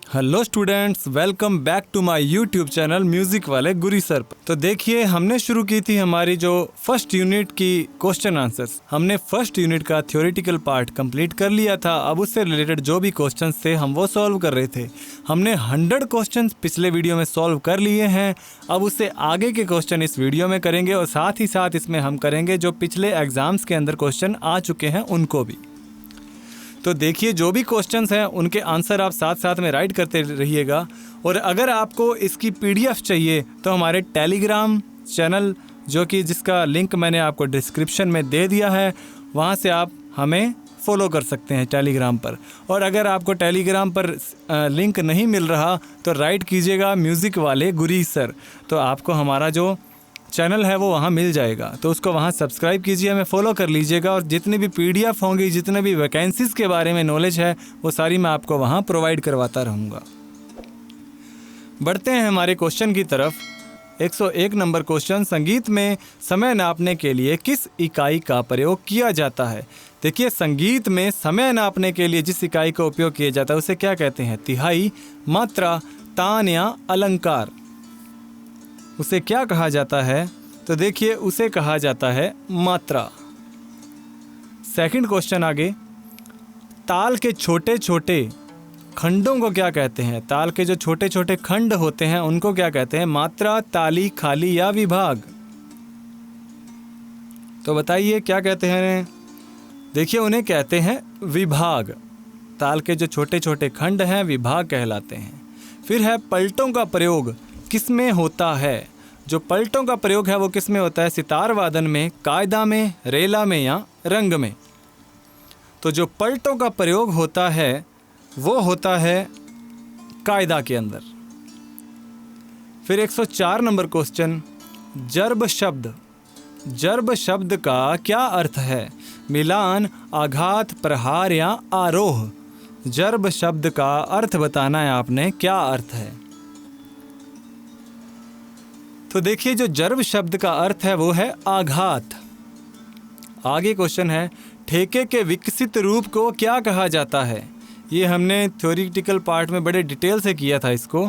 Hello students, welcome back to my YouTube channel music वाले Guri sir. तो देखिए, हमने शुरू की थी हमारी जो फर्स्ट यूनिट की क्वेश्चन आंसर्स। हमने फर्स्ट यूनिट का थ्योरेटिकल पार्ट कंप्लीट कर लिया था। अब उससे रिलेटेड जो भी क्वेश्चंस थे हम वो सॉल्व कर रहे थे। हमने 100 क्वेश्चंस पिछले वीडियो में सॉल्व कर लिए हैं। अब उससे आगे के क्वेश्चन इस वीडियो में करेंगे और साथ ही साथ इसमें हम करेंगे जो पिछले एग्जाम्स के अंदर क्वेश्चन आ चुके हैं उनको भी। तो देखिए, जो भी क्वेश्चंस हैं उनके आंसर आप साथ साथ में राइट करते रहिएगा। और अगर आपको इसकी पीडीएफ चाहिए तो हमारे टेलीग्राम चैनल, जो कि जिसका लिंक मैंने आपको डिस्क्रिप्शन में दे दिया है, वहां से आप हमें फॉलो कर सकते हैं टेलीग्राम पर। और अगर आपको टेलीग्राम पर लिंक नहीं मिल रहा तो राइट कीजिएगा म्यूज़िक वाले गुरी सर, तो आपको हमारा जो चैनल है वो वहाँ मिल जाएगा। तो उसको वहाँ सब्सक्राइब कीजिए, हमें फॉलो कर लीजिएगा। और जितनी भी पीडीएफ होंगी, जितने भी वैकेंसीज़ के बारे में नॉलेज है, वो सारी मैं आपको वहाँ प्रोवाइड करवाता रहूँगा। बढ़ते हैं हमारे क्वेश्चन की तरफ। 101 नंबर क्वेश्चन, संगीत में समय नापने के लिए किस इकाई का प्रयोग किया जाता है? देखिए, संगीत में समय नापने के लिए जिस इकाई का उपयोग किया जाता है उसे क्या कहते हैं? तिहाई, मात्रा, तान या अलंकार? उसे क्या कहा जाता है? तो देखिए, उसे कहा जाता है मात्रा। सेकंड क्वेश्चन आगे, ताल के छोटे छोटे खंडों को क्या कहते हैं? ताल के जो छोटे छोटे खंड होते हैं उनको क्या कहते हैं? मात्रा, ताली, खाली या विभाग? तो बताइए क्या कहते हैं? देखिए, उन्हें कहते हैं विभाग। ताल के जो छोटे छोटे खंड हैं विभाग कहलाते हैं। फिर है, पलटों का प्रयोग किस में होता है? जो पलटों का प्रयोग है वो किस में होता है? सितार वादन में, कायदा में, रेला में या रंग में? तो जो पलटों का प्रयोग होता है वो होता है कायदा के अंदर। फिर 104 नंबर क्वेश्चन, जर्ब शब्द। जर्ब शब्द का क्या अर्थ है? मिलान, आघात, प्रहार या आरोह? जर्ब शब्द का अर्थ बताना है आपने, क्या अर्थ है? तो देखिए, जो जर्ब शब्द का अर्थ है वो है आघात। आगे क्वेश्चन है, ठेके के विकसित रूप को क्या कहा जाता है? ये हमने थ्योरेटिकल पार्ट में बड़े डिटेल से किया था इसको।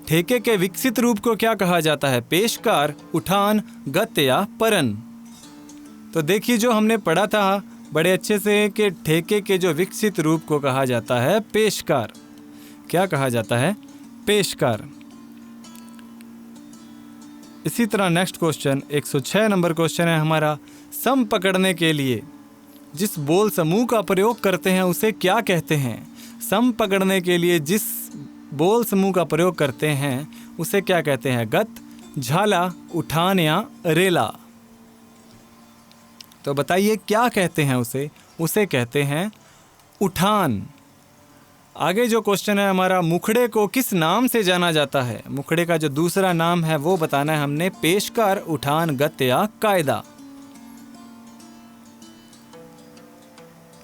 ठेके के विकसित रूप को क्या कहा जाता है? पेशकार, उठान, गत या परन? तो देखिए, जो हमने पढ़ा था बड़े अच्छे से कि ठेके के जो विकसित रूप को कहा जाता है पेशकार। क्या कहा जाता है? पेशकार। इसी तरह नेक्स्ट क्वेश्चन 106 नंबर क्वेश्चन है हमारा, सम पकड़ने के लिए जिस बोल समूह का प्रयोग करते हैं उसे क्या कहते हैं? सम पकड़ने के लिए जिस बोल समूह का प्रयोग करते हैं उसे क्या कहते हैं? गत, झाला, उठान या रेला? तो बताइए क्या कहते हैं उसे? उसे कहते हैं उठान। आगे जो क्वेश्चन है हमारा, मुखड़े को किस नाम से जाना जाता है? मुखड़े का जो दूसरा नाम है वो बताना है हमने, पेशकार, उठान, गत या कायदा?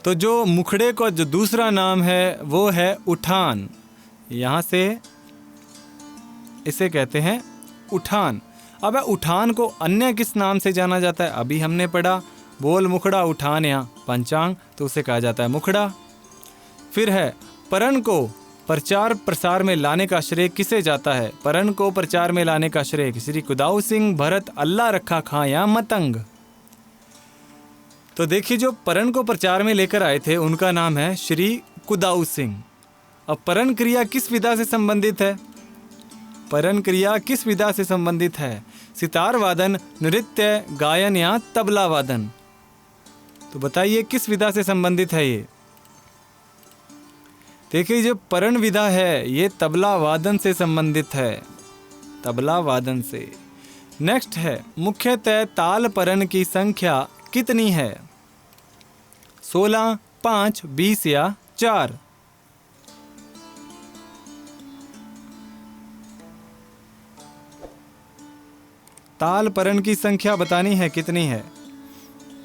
तो जो मुखड़े का जो दूसरा नाम है वो है उठान। यहाँ से इसे कहते हैं उठान। अब उठान को अन्य किस नाम से जाना जाता है? अभी हमने पढ़ा बोल, मुखड़ा, उठान या पंचांग, तो उसे कहा जाता है मुखड़ा। फिर है, परन को प्रचार प्रसार में लाने का श्रेय किसे जाता है? परन को प्रचार में लाने का श्रेय श्री कुदाऊ सिंह, भरत, अल्लाह रखा खां या मतंग? तो देखिए, जो परन को प्रचार में लेकर आए थे उनका नाम है श्री कुदाऊ सिंह। अब परन क्रिया किस विधा से संबंधित है? परन क्रिया किस विधा से संबंधित है? सितार वादन, नृत्य, गायन या तबला वादन? तो बताइए किस विधा से संबंधित है ये? देखिए, जो परन विधा है ये तबला वादन से संबंधित है, तबला वादन से। नेक्स्ट है, मुख्यतः ताल परन की संख्या कितनी है? 16, 5, 20 या 4? ताल परन की संख्या बतानी है कितनी है,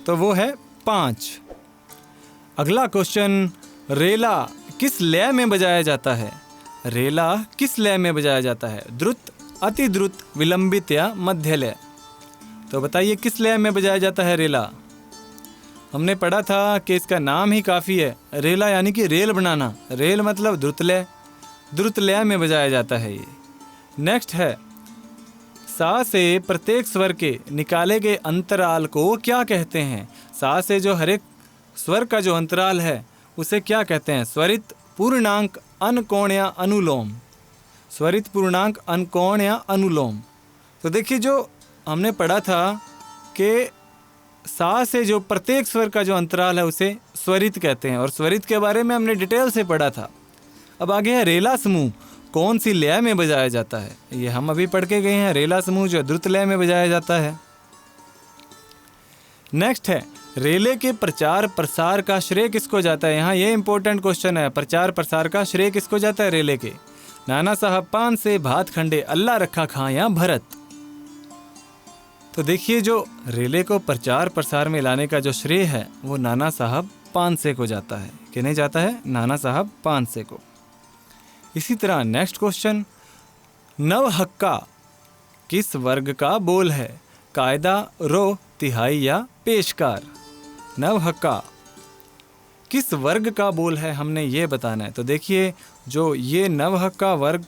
तो वो है 5। अगला क्वेश्चन, रेला किस लय में बजाया जाता है? रेला किस लय में बजाया जाता है? द्रुत, अति द्रुत, विलंबित या मध्य लय? तो बताइए किस लय में बजाया जाता है रेला? हमने पढ़ा था कि इसका नाम ही काफ़ी है, रेला यानी कि रेल बनाना। रेल मतलब द्रुत लय, द्रुत लय में बजाया जाता है ये। नेक्स्ट है, सा से प्रत्येक स्वर के निकाले गए अंतराल को क्या कहते हैं? सा से जो हर एक स्वर का जो अंतराल है उसे क्या कहते हैं? स्वरित, पूर्णांक, अनकोण या अनुलोम। स्वरित, पूर्णांक, अनकोण या अनुलोम। तो देखिए जो हमने पढ़ा था कि सा से जो प्रत्येक स्वर का जो अंतराल है उसे स्वरित कहते हैं, और स्वरित के बारे में हमने डिटेल से पढ़ा था। अब आगे है रेला समूह कौन सी लय में बजाया जाता है? ये हम अभी पढ़ के गए हैं, रेला समूह जो द्रुत लय में बजाया जाता है। नेक्स्ट है, रेले के प्रचार प्रसार का श्रेय किसको जाता है? यहाँ ये इंपॉर्टेंट क्वेश्चन है, प्रचार प्रसार का श्रेय किसको जाता है रेले के? नाना साहब पान से भात खंडे, अल्लाह रखा खां या भरत। तो देखिए जो रेले को प्रचार प्रसार में लाने का जो श्रेय है वो नाना साहब पानसे को जाता है। किन्हें जाता है? नाना साहब पानसे को। इसी तरह नेक्स्ट क्वेश्चन, नव हक्का किस वर्ग का बोल है? कायदा, रो, तिहाई या पेशकार? नव हक्का किस वर्ग का बोल है, हमने ये बताना है। तो देखिए जो ये नव हक्का वर्ग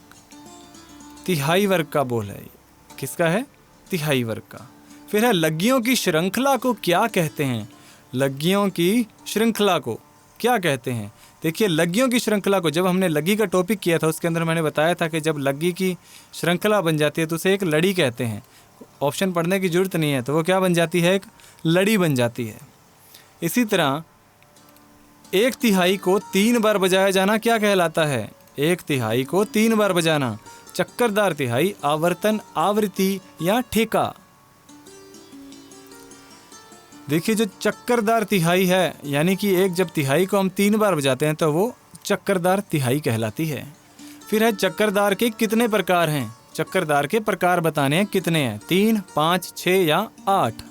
तिहाई वर्ग का बोल है। किसका है? तिहाई वर्ग का। फिर है, लग्गियों की श्रृंखला को क्या कहते हैं? लग्गियों की श्रृंखला को क्या कहते हैं? देखिए लग्गियों की श्रृंखला को, जब हमने लग्गी का टॉपिक किया था उसके अंदर मैंने बताया था कि जब लग्गी की श्रृंखला बन जाती है तो उसे एक लड़ी कहते हैं। ऑप्शन पढ़ने की जरूरत नहीं है, तो वो क्या बन जाती है? एक लड़ी बन जाती है। इसी तरह एक तिहाई को 3 बार बजाया जाना क्या कहलाता है? एक तिहाई को 3 बार बजाना, चक्करदार तिहाई, आवर्तन, आवृत्ति या ठेका? देखिए जो चक्करदार तिहाई है, यानी कि एक जब तिहाई को हम 3 बार बजाते हैं तो वो चक्करदार तिहाई कहलाती है। फिर है, चक्करदार के कितने प्रकार हैं? चक्करदार के प्रकार बताने हैं, कितने हैं? 3, 5, 6 या 8?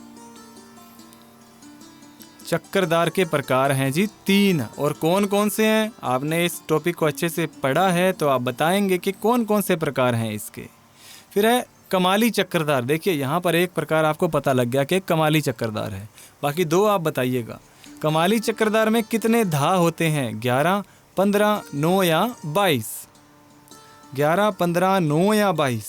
चक्करदार के प्रकार हैं जी 3। और कौन कौन से हैं? आपने इस टॉपिक को अच्छे से पढ़ा है तो आप बताएंगे कि कौन कौन से प्रकार हैं इसके। फिर है कमाली चक्करदार। देखिए यहाँ पर एक प्रकार आपको पता लग गया कि कमाली चक्करदार है, बाकी 2 आप बताइएगा। कमाली चक्करदार में कितने धा होते हैं? 11, 15, 9 या 22? 11, 15, 9 या 22?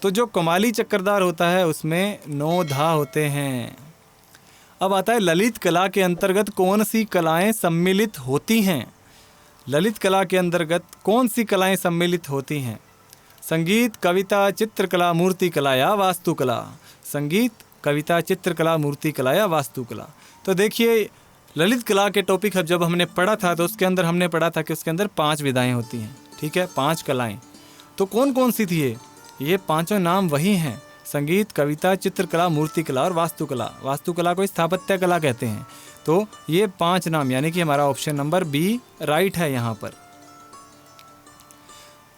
तो जो कमाली चक्करदार होता है उसमें 9 धा होते हैं। अब आता है, ललित कला के अंतर्गत कौन सी कलाएं सम्मिलित होती हैं? ललित कला के अंतर्गत कौन सी कलाएं सम्मिलित होती हैं? संगीत, कविता, चित्रकला, मूर्तिकला या वास्तुकला? संगीत, कविता, चित्रकला, मूर्तिकला या वास्तुकला? तो देखिए ललित कला के टॉपिक जब हमने पढ़ा था तो उसके अंदर हमने पढ़ा था कि उसके अंदर 5 विधाएं होती हैं। ठीक है, 5 कलाएं। तो कौन कौन सी थी ये 5 नाम वही हैं, संगीत, कविता, चित्रकला, मूर्तिकला और वास्तुकला। वास्तुकला को स्थापत्य कला कहते हैं। तो ये 5 नाम, यानी कि हमारा ऑप्शन नंबर बी राइट है यहाँ पर।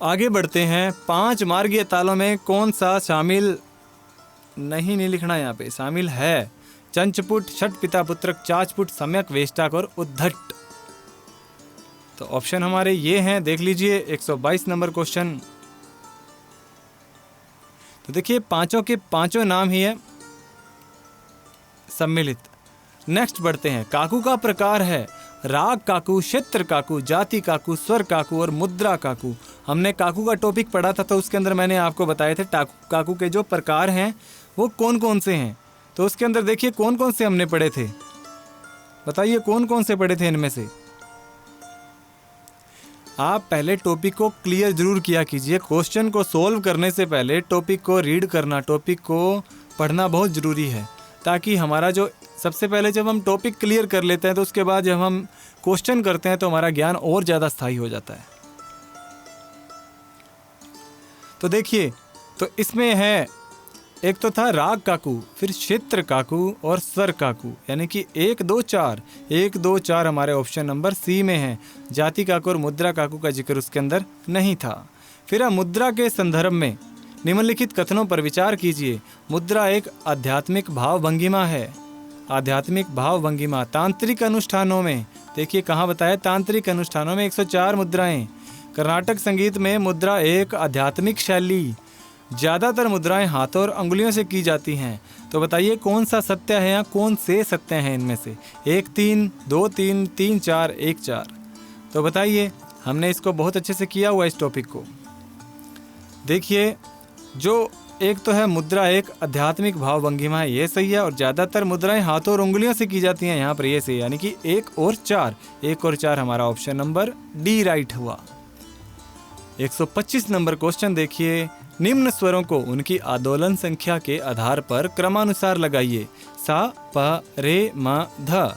आगे बढ़ते हैं, 5 मार्गीय तालों में कौन सा शामिल नहीं लिखना यहाँ पे, शामिल है? चंचपुट, छठ पिता पुत्रक, चाचपुट, सम्यक, वेष्टक और उद्धट। तो ऑप्शन हमारे ये हैं, देख लीजिए 122 नंबर क्वेश्चन। तो देखिए पांचों के पांचों नाम ही है सम्मिलित। नेक्स्ट बढ़ते हैं, काकू का प्रकार है राग काकू, क्षेत्र काकू, जाति काकू, स्वर काकू और मुद्रा काकू। हमने काकू का टॉपिक पढ़ा था तो उसके अंदर मैंने आपको बताए थे काकू के जो प्रकार हैं वो कौन कौन से हैं। तो उसके अंदर देखिए कौन कौन से हमने पढ़े थे, बताइए कौन कौन से पढ़े थे इनमें से। आप पहले टॉपिक को क्लियर जरूर किया कीजिए। क्वेश्चन को सोल्व करने से पहले टॉपिक को रीड करना, टॉपिक को पढ़ना बहुत ज़रूरी है, ताकि हमारा जो सबसे पहले जब हम टॉपिक क्लियर कर लेते हैं तो उसके बाद जब हम क्वेश्चन करते हैं तो हमारा ज्ञान और ज़्यादा स्थायी हो जाता है। तो देखिए, तो इसमें है, एक तो था राग काकू, फिर क्षेत्र काकू और स्वर काकू, यानी कि 1 2 4 1 2 4 हमारे ऑप्शन नंबर सी में है। जाति काकू और मुद्रा काकू का जिक्र उसके अंदर नहीं था। फिर मुद्रा के संदर्भ में निम्नलिखित कथनों पर विचार कीजिए। मुद्रा एक आध्यात्मिक भाव भंगिमा है। आध्यात्मिक भाव भंगिमा तांत्रिक अनुष्ठानों में, देखिए कहाँ बताया, तांत्रिक अनुष्ठानों में 104 मुद्राएं। कर्नाटक संगीत में मुद्रा एक आध्यात्मिक शैली। ज़्यादातर मुद्राएं हाथों और अंगुलियों से की जाती हैं। तो बताइए कौन सा सत्य है या कौन से सत्य हैं इनमें से? 1 3 2 3 3 4 1 4। तो बताइए हमने इसको बहुत अच्छे से किया हुआ इस टॉपिक को। देखिए, जो एक तो है मुद्रा एक आध्यात्मिक भाव भंगिमा है, ये सही है। और ज़्यादातर मुद्राएं हाथों और उंगलियों से की जाती हैं, यहाँ पर ये सही, यानी कि 1 और 4। 1 और 4 हमारा ऑप्शन नंबर डी राइट हुआ। 125 नंबर क्वेश्चन देखिए, निम्न स्वरों को उनकी आंदोलन संख्या के आधार पर क्रमानुसार लगाइए। सा, प, रे, म, ध।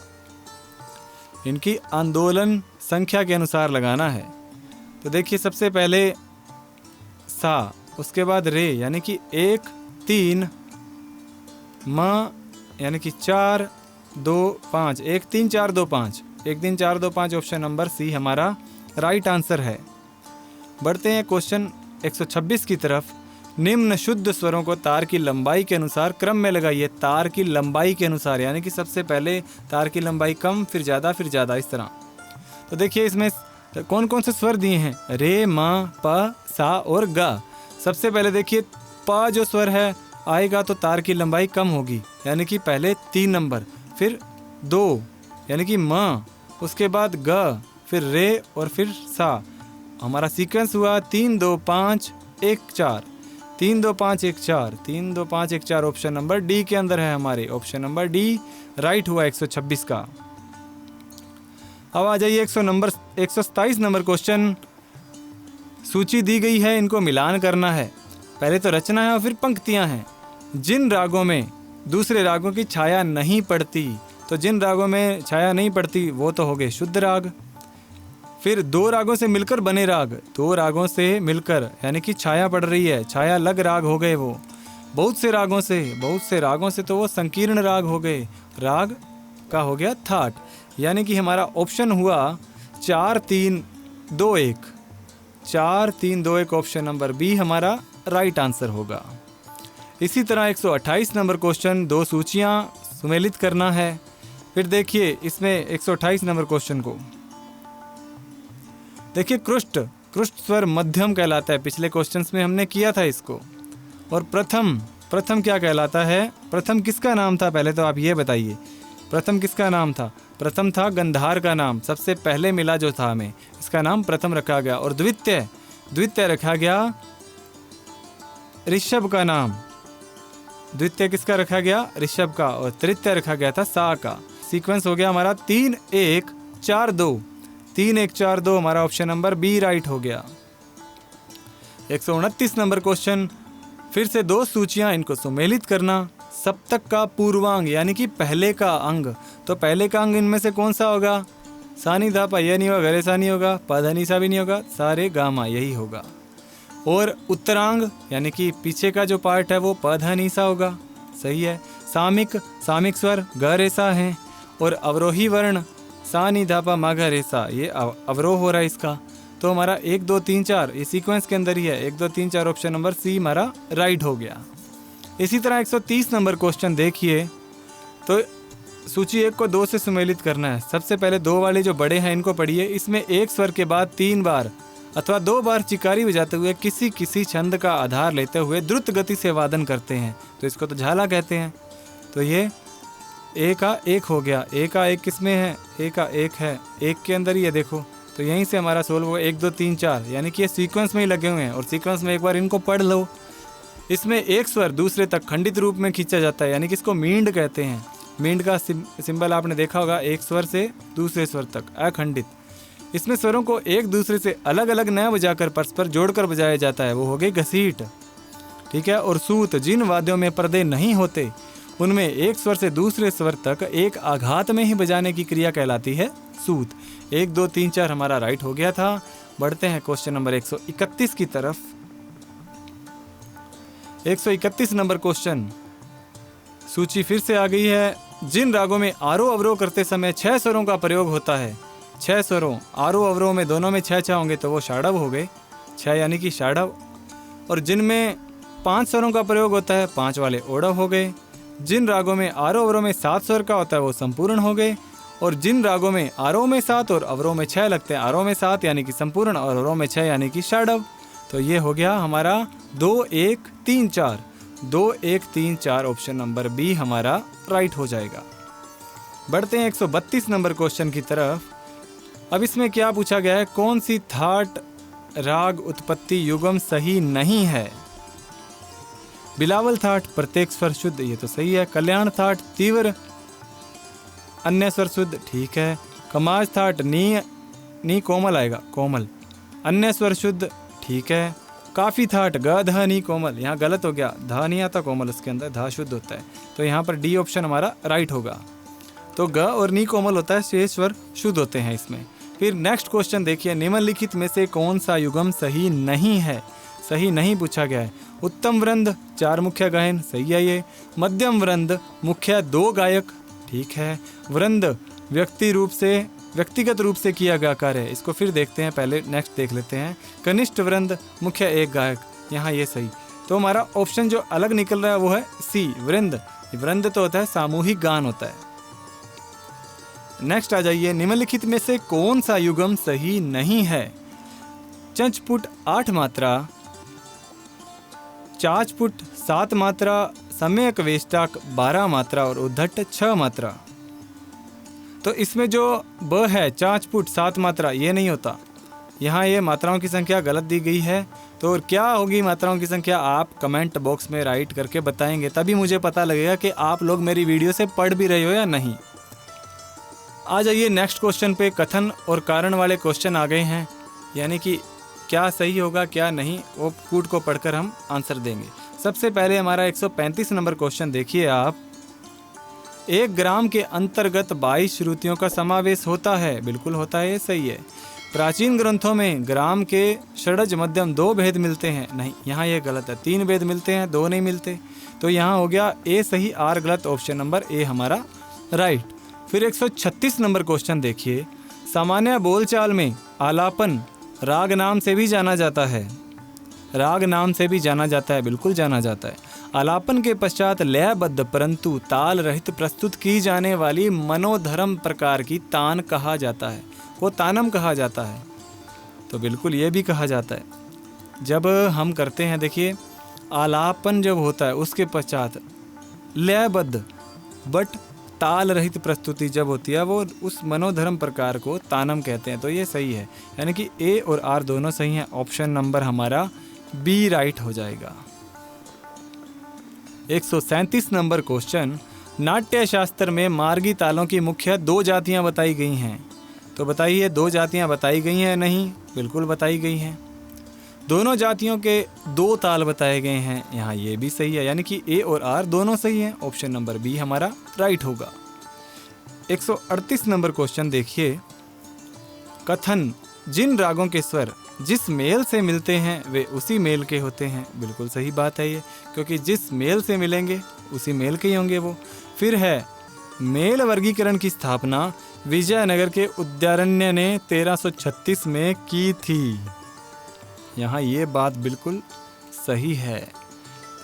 इनकी आंदोलन संख्या के अनुसार लगाना है। तो देखिए, सबसे पहले सा, उसके बाद रे यानी कि 1 3, म यानी कि 4 2 5, 1 3 4 2 5, 1 3 4 2 5 ऑप्शन नंबर सी हमारा राइट आंसर है। बढ़ते हैं क्वेश्चन 126 की तरफ। निम्न शुद्ध स्वरों को तार की लंबाई के अनुसार क्रम में लगाइए। तार की लंबाई के अनुसार, यानी कि सबसे पहले तार की लंबाई कम, फिर ज़्यादा, इस तरह। तो देखिए, इसमें कौन कौन से स्वर दिए हैं, रे, म, प, सा और ग। सबसे पहले देखिए, प जो स्वर है आएगा तो तार की लंबाई कम होगी, यानी कि पहले 3 नंबर, फिर 2 यानी कि म, उसके बाद ग, फिर रे और फिर सा। हमारा सीक्वेंस हुआ 3 2 5 1 4, 3 2 5 1 4, 3 2 5 1 4। ऑप्शन नंबर डी के अंदर है हमारे, ऑप्शन नंबर डी राइट हुआ 126 का। अब आ जाइए 127 नंबर क्वेश्चन। सूची दी गई है, इनको मिलान करना है। पहले तो रचना है और फिर पंक्तियां हैं। जिन रागों में दूसरे रागों की छाया नहीं पड़ती, तो जिन रागों में छाया नहीं पड़ती वो तो हो गए शुद्ध राग। फिर 2 रागों से मिलकर बने राग, 2 रागों से मिलकर यानी कि छाया पड़ रही है, छाया लग राग हो गए वो। बहुत से रागों से तो वो संकीर्ण राग हो गए, राग का हो गया थाट। यानी कि हमारा ऑप्शन हुआ 4 3 2 1, 4 3 2 1। ऑप्शन नंबर बी हमारा राइट आंसर होगा। इसी तरह 128 नंबर क्वेश्चन, 2 सूचियां सुमेलित करना है। फिर देखिए इसमें 128 नंबर क्वेश्चन को देखिए, कृष्ट स्वर मध्यम कहलाता है। पिछले क्वेश्चंस में हमने किया था इसको। और प्रथम क्या कहलाता है, प्रथम किसका नाम था, पहले तो आप ये बताइए, प्रथम किसका नाम था। प्रथम था गंधार का नाम, सबसे पहले मिला जो था हमें, इसका नाम प्रथम रखा गया। और द्वितीय रखा गया ऋषभ का नाम, द्वितीय किसका रखा गया, ऋषभ का। और तृतीय रखा गया था सा का। सीक्वेंस हो गया हमारा 3 1 4 2, 3 1 4 2 हमारा ऑप्शन नंबर बी राइट हो गया। 129 नंबर क्वेश्चन, फिर से 2 सूचियां, इनको सुमेलित करना। सप्तक का पूर्वांग यानी कि पहले का अंग, तो पहले का अंग इनमें से कौन सा होगा, सा नी धा पा ये नहीं होगा, गरे सा नहीं होगा, पा धा नी सा भी नहीं होगा, सा रे गा मा यही होगा। और उत्तरांग यानी कि पीछे का जो पार्ट है वो प धा नी सा होगा, सही है। सामिक स्वर ग रे सा है। और अवरोही वर्ण सा नी धा पा मा गा रे सा, ये अवरोह हो रहा है इसका। तो हमारा 1 2 3 4 ये सीक्वेंस के अंदर ही है, 1 2 3 4 ऑप्शन नंबर सी हमारा राइट हो गया। इसी तरह 130 नंबर क्वेश्चन देखिए, तो सूची 1 को 2 से सुमेलित करना है। सबसे पहले 2 वाले जो बड़े हैं इनको पढ़िए। इसमें एक स्वर के बाद 3 बार अथवा 2 बार चिकारी बजाते हुए किसी छंद का आधार लेते हुए द्रुत गति से वादन करते हैं, तो इसको तो झाला कहते हैं। तो ये ए का 1 हो गया। ए का 1 किसमें है, ए का 1 है, 1 के अंदर ही है देखो। तो यहीं से हमारा सोल्व हुआ 1 2 3 4, यानी कि ये सीक्वेंस में ही लगे हुए हैं। और सीक्वेंस में एक बार इनको पढ़ लो। इसमें एक स्वर दूसरे तक खंडित रूप में खींचा जाता है, यानी कि इसको मींड कहते हैं। मींड का सिंबल आपने देखा होगा, एक स्वर से दूसरे स्वर तक अखंडित। इसमें स्वरों को एक दूसरे से अलग अलग न बजाकर परस्पर जोड़कर बजाया जाता है, वो हो गई घसीट, ठीक है। और सूत, जिन वाद्यों में पर्दे नहीं होते उनमें एक स्वर से दूसरे स्वर तक एक आघात में ही बजाने की क्रिया कहलाती है सूत। 1 2 3 4 हमारा राइट हो गया था। बढ़ते हैं क्वेश्चन नंबर 131 की तरफ। 131 नंबर क्वेश्चन, सूची फिर से आ गई है। जिन रागों में आरोह अवरोह करते समय 6 स्वरों का प्रयोग होता है, 6 स्वरों, आरोह अवरोह में दोनों में 6 होंगे तो वो षाडव हो गए, 6 यानी कि षाडव। और जिनमें 5 स्वरों का प्रयोग होता है, 5 वाले ओडव हो गए। जिन रागों में आरोह अवरोह में 7 स्वर का होता है वो संपूर्ण हो गए। और जिन रागों में आरोह में 7 और अवरोह में 6 लगते हैं, आरोह में 7 यानी कि संपूर्ण और अवरोह में 6 यानी कि षाडव। तो ये हो गया हमारा 2 1 3 4, 2 1 3 4 ऑप्शन नंबर बी हमारा राइट हो जाएगा। बढ़ते हैं 132 नंबर क्वेश्चन की तरफ। अब इसमें क्या पूछा गया है, कौन सी थाट राग उत्पत्ति युगम सही नहीं है। बिलावल थाट प्रत्येक स्वर शुद्ध, ये तो सही है। कल्याण थाट तीव्र अन्य स्वर शुद्ध, ठीक है। कमाज थाट नी कोमल आएगा, कोमल अन्य स्वर शुद्ध, ठीक है। काफी थाट ग ध नी कोमल, यहाँ गलत हो गया, धा नहीं आता कोमल उसके अंदर, धा शुद्ध होता है, तो यहाँ पर डी ऑप्शन हमारा राइट होगा। तो ग और नी कोमल होता है, शेष स्वर शुद्ध होते हैं इसमें। फिर नेक्स्ट क्वेश्चन देखिए, निम्नलिखित में से कौन सा युगम सही नहीं है। सही नहीं पूछा गया है। उत्तम वृंद 4 मुख्य गायन, सही है ये। मध्यम वृंद मुख्य 2 गायक, ठीक है। वृंद व्यक्तिगत रूप से किया गया कार्य है, इसको फिर देखते हैं, पहले नेक्स्ट देख लेते हैं। कनिष्ठ वृंद मुख्य 1 गायक, यहाँ ये सही। तो हमारा ऑप्शन जो अलग निकल रहा है वो है सी वृंद। वृंद तो होता है सामूहिक गान होता है। नेक्स्ट आ जाइए, निम्नलिखित में से कौन सा युगम सही नहीं है। चंचपुट 8 मात्रा, चाचपुट 7 मात्रा, सम्यक वेष्टक 12 मात्रा और उद्धट 6 मात्रा। तो इसमें जो ब है चाचपुट 7 मात्रा, ये नहीं होता, यहाँ ये मात्राओं की संख्या गलत दी गई है। तो क्या होगी मात्राओं की संख्या, आप कमेंट बॉक्स में राइट करके बताएंगे, तभी मुझे पता लगेगा कि आप लोग मेरी वीडियो से पढ़ भी रहे हो या नहीं। आ जाइए नेक्स्ट क्वेश्चन पे। कथन और कारण वाले क्वेश्चन आ गए हैं, यानी कि क्या सही होगा क्या नहीं, वो कूट को पढ़कर हम आंसर देंगे। सबसे पहले हमारा 135 नंबर क्वेश्चन देखिए आप। 1 ग्राम के अंतर्गत 22 श्रुतियों का समावेश होता है, बिल्कुल होता है, ये सही है। प्राचीन ग्रंथों में ग्राम के षडज मध्यम 2 भेद मिलते हैं, नहीं, यहाँ ये गलत है, 3 भेद मिलते हैं, 2 नहीं मिलते। तो यहाँ हो गया ए सही, आर गलत, ऑप्शन नंबर ए हमारा राइट। फिर 136 नंबर क्वेश्चन देखिए। सामान्य बोलचाल में आलापन राग नाम से भी जाना जाता है, राग नाम से भी जाना जाता है, बिल्कुल जाना जाता है। आलापन के पश्चात लयबद्ध परंतु ताल रहित प्रस्तुत की जाने वाली मनोधर्म प्रकार की तान कहा जाता है, वो तानम कहा जाता है। तो बिल्कुल ये भी कहा जाता है। जब हम करते हैं, देखिए आलापन जब होता है उसके पश्चात लयबद्ध बट ताल रहित प्रस्तुति जब होती है, वो उस मनोधर्म प्रकार को तानम कहते हैं। तो ये सही है, यानी कि ए और आर दोनों सही हैं, ऑप्शन नंबर हमारा बी राइट हो जाएगा। 137 नंबर क्वेश्चन। नाट्य शास्त्र में मार्गी तालों की मुख्य 2 जातियां बताई गई हैं, तो बताइए 2 जातियां बताई गई हैं नहीं, बिल्कुल बताई गई हैं। दोनों जातियों के 2 ताल बताए गए हैं, यहाँ ये भी सही है, यानी कि ए और आर दोनों सही हैं, ऑप्शन नंबर बी हमारा राइट होगा। 138 नंबर क्वेश्चन देखिए। कथन जिन रागों के स्वर जिस मेल से मिलते हैं वे उसी मेल के होते हैं, बिल्कुल सही बात है ये, क्योंकि जिस मेल से मिलेंगे उसी मेल के ही होंगे वो। फिर है मेल वर्गीकरण की स्थापना विजयनगर के उद्यारण्य ने 1336 में की थी, यहाँ ये बात बिल्कुल सही है,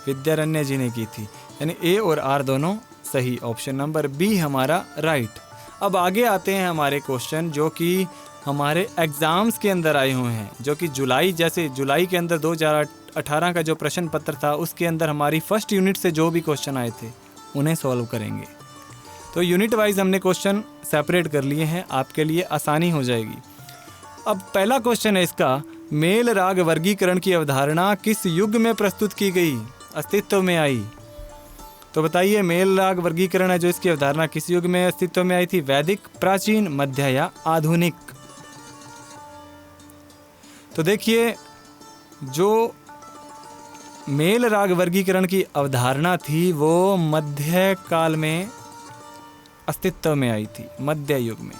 विद्यारण्य जी ने की थी, यानी ए और आर दोनों सही, ऑप्शन नंबर बी हमारा राइट। अब आगे आते हैं हमारे क्वेश्चन जो कि हमारे एग्ज़ाम्स के अंदर आए हुए हैं, जो कि जुलाई के अंदर 2018 का जो प्रश्न पत्र था उसके अंदर हमारी फर्स्ट यूनिट से जो भी क्वेश्चन आए थे उन्हें सॉल्व करेंगे। तो यूनिट वाइज हमने क्वेश्चन सेपरेट कर लिए हैं, आपके लिए आसानी हो जाएगी। अब पहला क्वेश्चन है इसका, मेल राग वर्गीकरण की अवधारणा किस युग में प्रस्तुत की गई, अस्तित्व में आई। तो बताइए मेल राग वर्गीकरण है जो इसकी अवधारणा किस युग में अस्तित्व में आई थी, वैदिक, प्राचीन, मध्य या आधुनिक। तो देखिए जो मेल राग वर्गीकरण की अवधारणा थी वो मध्य काल में अस्तित्व में आई थी, मध्य युग में।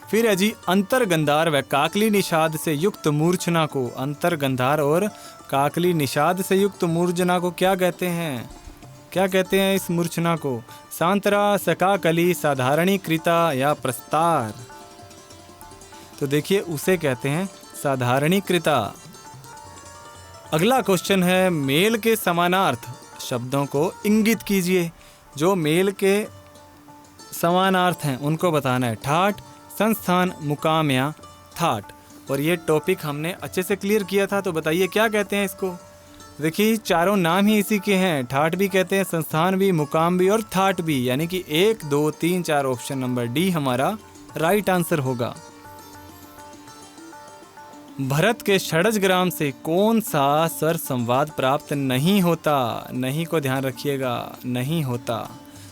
फिर है जी अंतर्गंधार व काकली निषाद से युक्त मूर्छना को, अंतर्गंधार और काकली निषाद से युक्त मूर्छना को क्या कहते हैं, क्या कहते हैं इस मूर्छना को, सांतरा, सकाकली, साधारणीकृता या प्रस्तार। तो देखिए उसे कहते हैं साधारणीकृता। अगला क्वेश्चन है मेल के समानार्थ शब्दों को इंगित कीजिए, जो मेल के समानार्थ हैं उनको बताना है, ठाट, संस्थान, मुकाम या थाट। और ये टॉपिक हमने अच्छे से क्लियर किया था, तो बताइए क्या कहते हैं इसको। देखिए चारों नाम ही इसी के हैं, ठाट भी कहते हैं, संस्थान भी, मुकाम भी और थाट भी, यानी कि 1, 2, 3, 4 ऑप्शन नंबर डी हमारा राइट आंसर होगा। भरत के षडज ग्राम से कौन सा स्वर संवाद प्राप्त नहीं होता? नहीं को ध्यान रखिएगा, नहीं होता।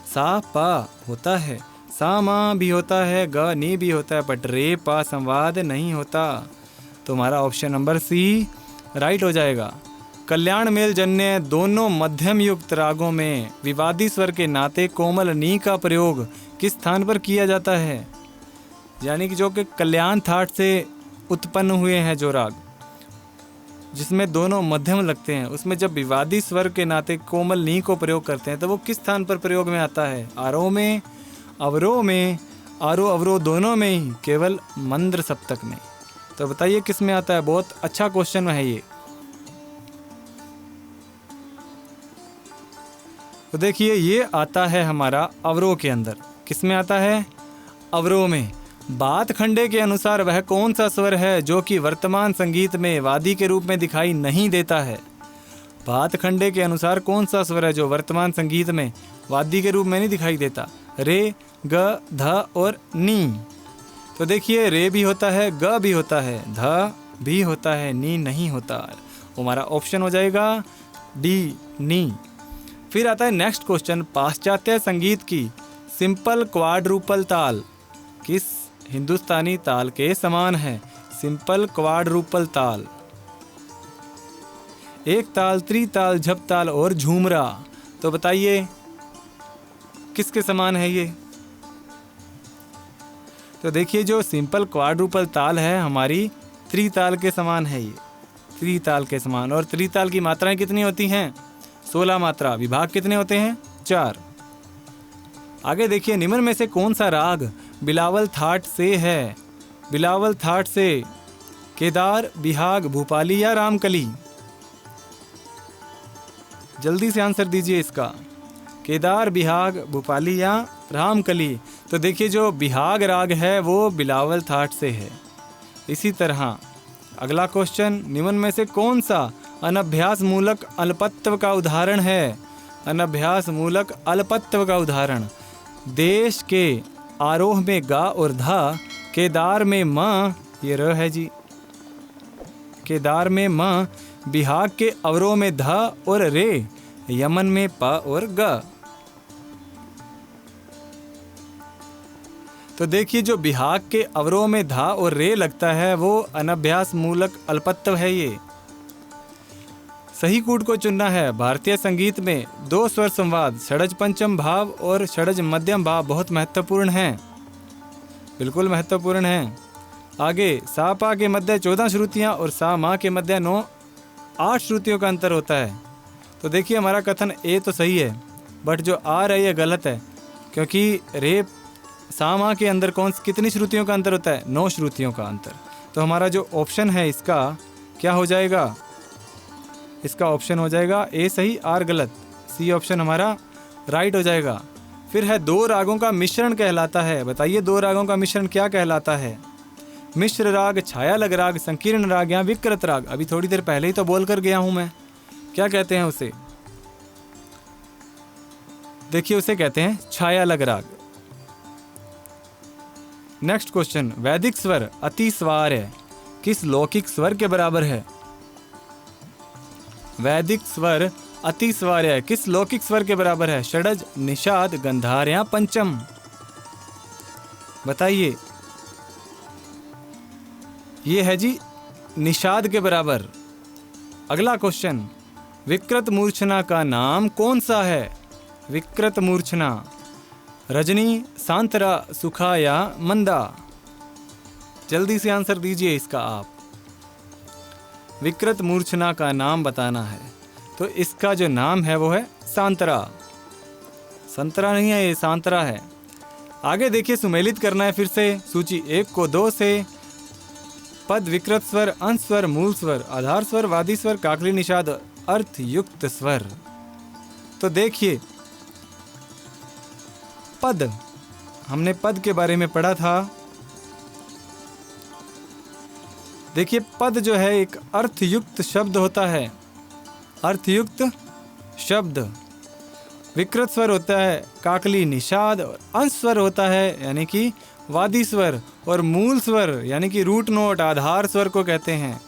सा पा होता है, सा मा भी होता है, ग नी भी होता है, बट रे पा संवाद नहीं होता। तो हमारा ऑप्शन नंबर सी राइट हो जाएगा। कल्याण मेल जन्य दोनों मध्यम युक्त रागों में विवादी स्वर के नाते कोमल नी का प्रयोग किस स्थान पर किया जाता है? यानी कि जो कि कल्याण थाट से उत्पन्न हुए हैं जो राग, जिसमें दोनों मध्यम लगते हैं, उसमें जब विवादी स्वर के नाते कोमल नी को प्रयोग करते हैं तो वो किस स्थान पर प्रयोग में आता है? आरोह में, अवरोह में, आरोह अवरोह दोनों में ही, केवल मंद्र सप्तक में। तो बताइए किस में आता है? बहुत अच्छा क्वेश्चन है ये। तो देखिए ये आता है हमारा अवरोह के अंदर। किस में आता है? अवरोह में। बात खंडे के अनुसार वह कौन सा स्वर है जो कि वर्तमान संगीत में वादी के रूप में दिखाई नहीं देता है? बात खंडे के अनुसार कौन सा स्वर है जो वर्तमान संगीत में वादी के रूप में नहीं दिखाई देता? रे, ग, ध और नी। तो देखिए रे भी होता है, ग भी होता है, ध भी होता है, नी नहीं होता। हमारा ऑप्शन हो जाएगा डी, नी। फिर आता है नेक्स्ट क्वेश्चन। पाश्चात्य संगीत की सिंपल क्वाड्रुपल ताल किस हिंदुस्तानी ताल के समान है? सिंपल क्वाड्रुपल ताल, एक ताल, त्रिताल, झपताल और झूमरा। तो बताइए किसके समान है ये? तो देखिए जो सिंपल क्वाड्रुपल ताल है हमारी त्रिताल के समान है ये, त्रिताल के समान। और त्रिताल की मात्राएं कितनी होती हैं? 16 मात्रा। विभाग कितने होते हैं? 4। आगे देखिए निम्न में से कौन सा राग बिलावल थाट से है? बिलावल थाट से केदार, बिहाग, भूपाली या रामकली? जल्दी से आंसर दीजिए इसका। केदार, बिहाग, भूपाली या रामकली? तो देखिए जो बिहाग राग है वो बिलावल थाट से है। इसी तरह अगला क्वेश्चन, निम्न में से कौन सा अनभ्यास मूलक अल्पत्व का उदाहरण है? अनभ्यास मूलक अल्पत्व का उदाहरण। देश के आरोह में गा और धा, केदार में म, ये र है जी, केदार में म, बिहाग के अवरोह में ध और रे, यमन में प और ग। तो देखिए जो बिहाग के अवरोह में धा और रे लगता है वो अनभ्यास मूलक अल्पत्व है। ये सही कूट को चुनना है। भारतीय संगीत में 2 स्वर संवाद, षडज पंचम भाव और षडज मध्यम भाव बहुत महत्वपूर्ण हैं, बिल्कुल महत्वपूर्ण हैं। आगे सा पा के मध्य 14 श्रुतियाँ और सा मा के मध्य 8 श्रुतियों का अंतर होता है। तो देखिए हमारा कथन ए तो सही है, बट जो आ रहा है ये गलत है, क्योंकि रे सा मा के अंदर कितनी श्रुतियों का अंतर होता है? 9 श्रुतियों का अंतर। तो हमारा जो ऑप्शन है इसका क्या हो जाएगा? इसका ऑप्शन हो जाएगा ए सही, आर गलत। सी ऑप्शन हमारा राइट हो जाएगा। फिर है 2 रागों का मिश्रण कहलाता है। बताइए 2 रागों का मिश्रण क्या कहलाता है? मिश्र राग, छायालग राग, संकीर्ण राग या विकृत राग। अभी थोड़ी देर पहले ही तो बोल कर गया हूं मैं। क्या कहते हैं उसे? देखिए उसे कहते हैं छायालग राग। नेक्स्ट क्वेश्चन, वैदिक स्वर अतिस्वार्य किस लौकिक स्वर के बराबर है? वैदिक स्वर अतिस्वार्य किस लौकिक स्वर के बराबर है? षडज, निषाद, गंधार या पंचम? बताइए। ये है जी निषाद के बराबर। अगला क्वेश्चन, विकृत मूर्छना का नाम कौन सा है? विकृत मूर्छना, रजनी, सांतरा, सुखा या मंदा? जल्दी से आंसर दीजिए इसका आप। विकृत मूर्छना का नाम बताना है। तो इसका जो नाम है वो है सांतरा। संतरा नहीं है, ये सांतरा है। आगे देखिए सुमेलित करना है फिर से सूची 1 को 2 से। पद, विकृत स्वर, अंश स्वर, मूल स्वर, आधार स्वर, वादी स्वर, काकली, निषाद, अर्थ युक्त स्वर। तो देखिए पद, हमने पद के बारे में पढ़ा था। देखिए पद जो है एक अर्थयुक्त शब्द होता है, अर्थयुक्त शब्द। विकृत स्वर होता है काकली, निषाद, और अंश स्वर होता है यानी कि वादी स्वर और मूल स्वर यानी कि रूट नोट आधार स्वर को कहते हैं।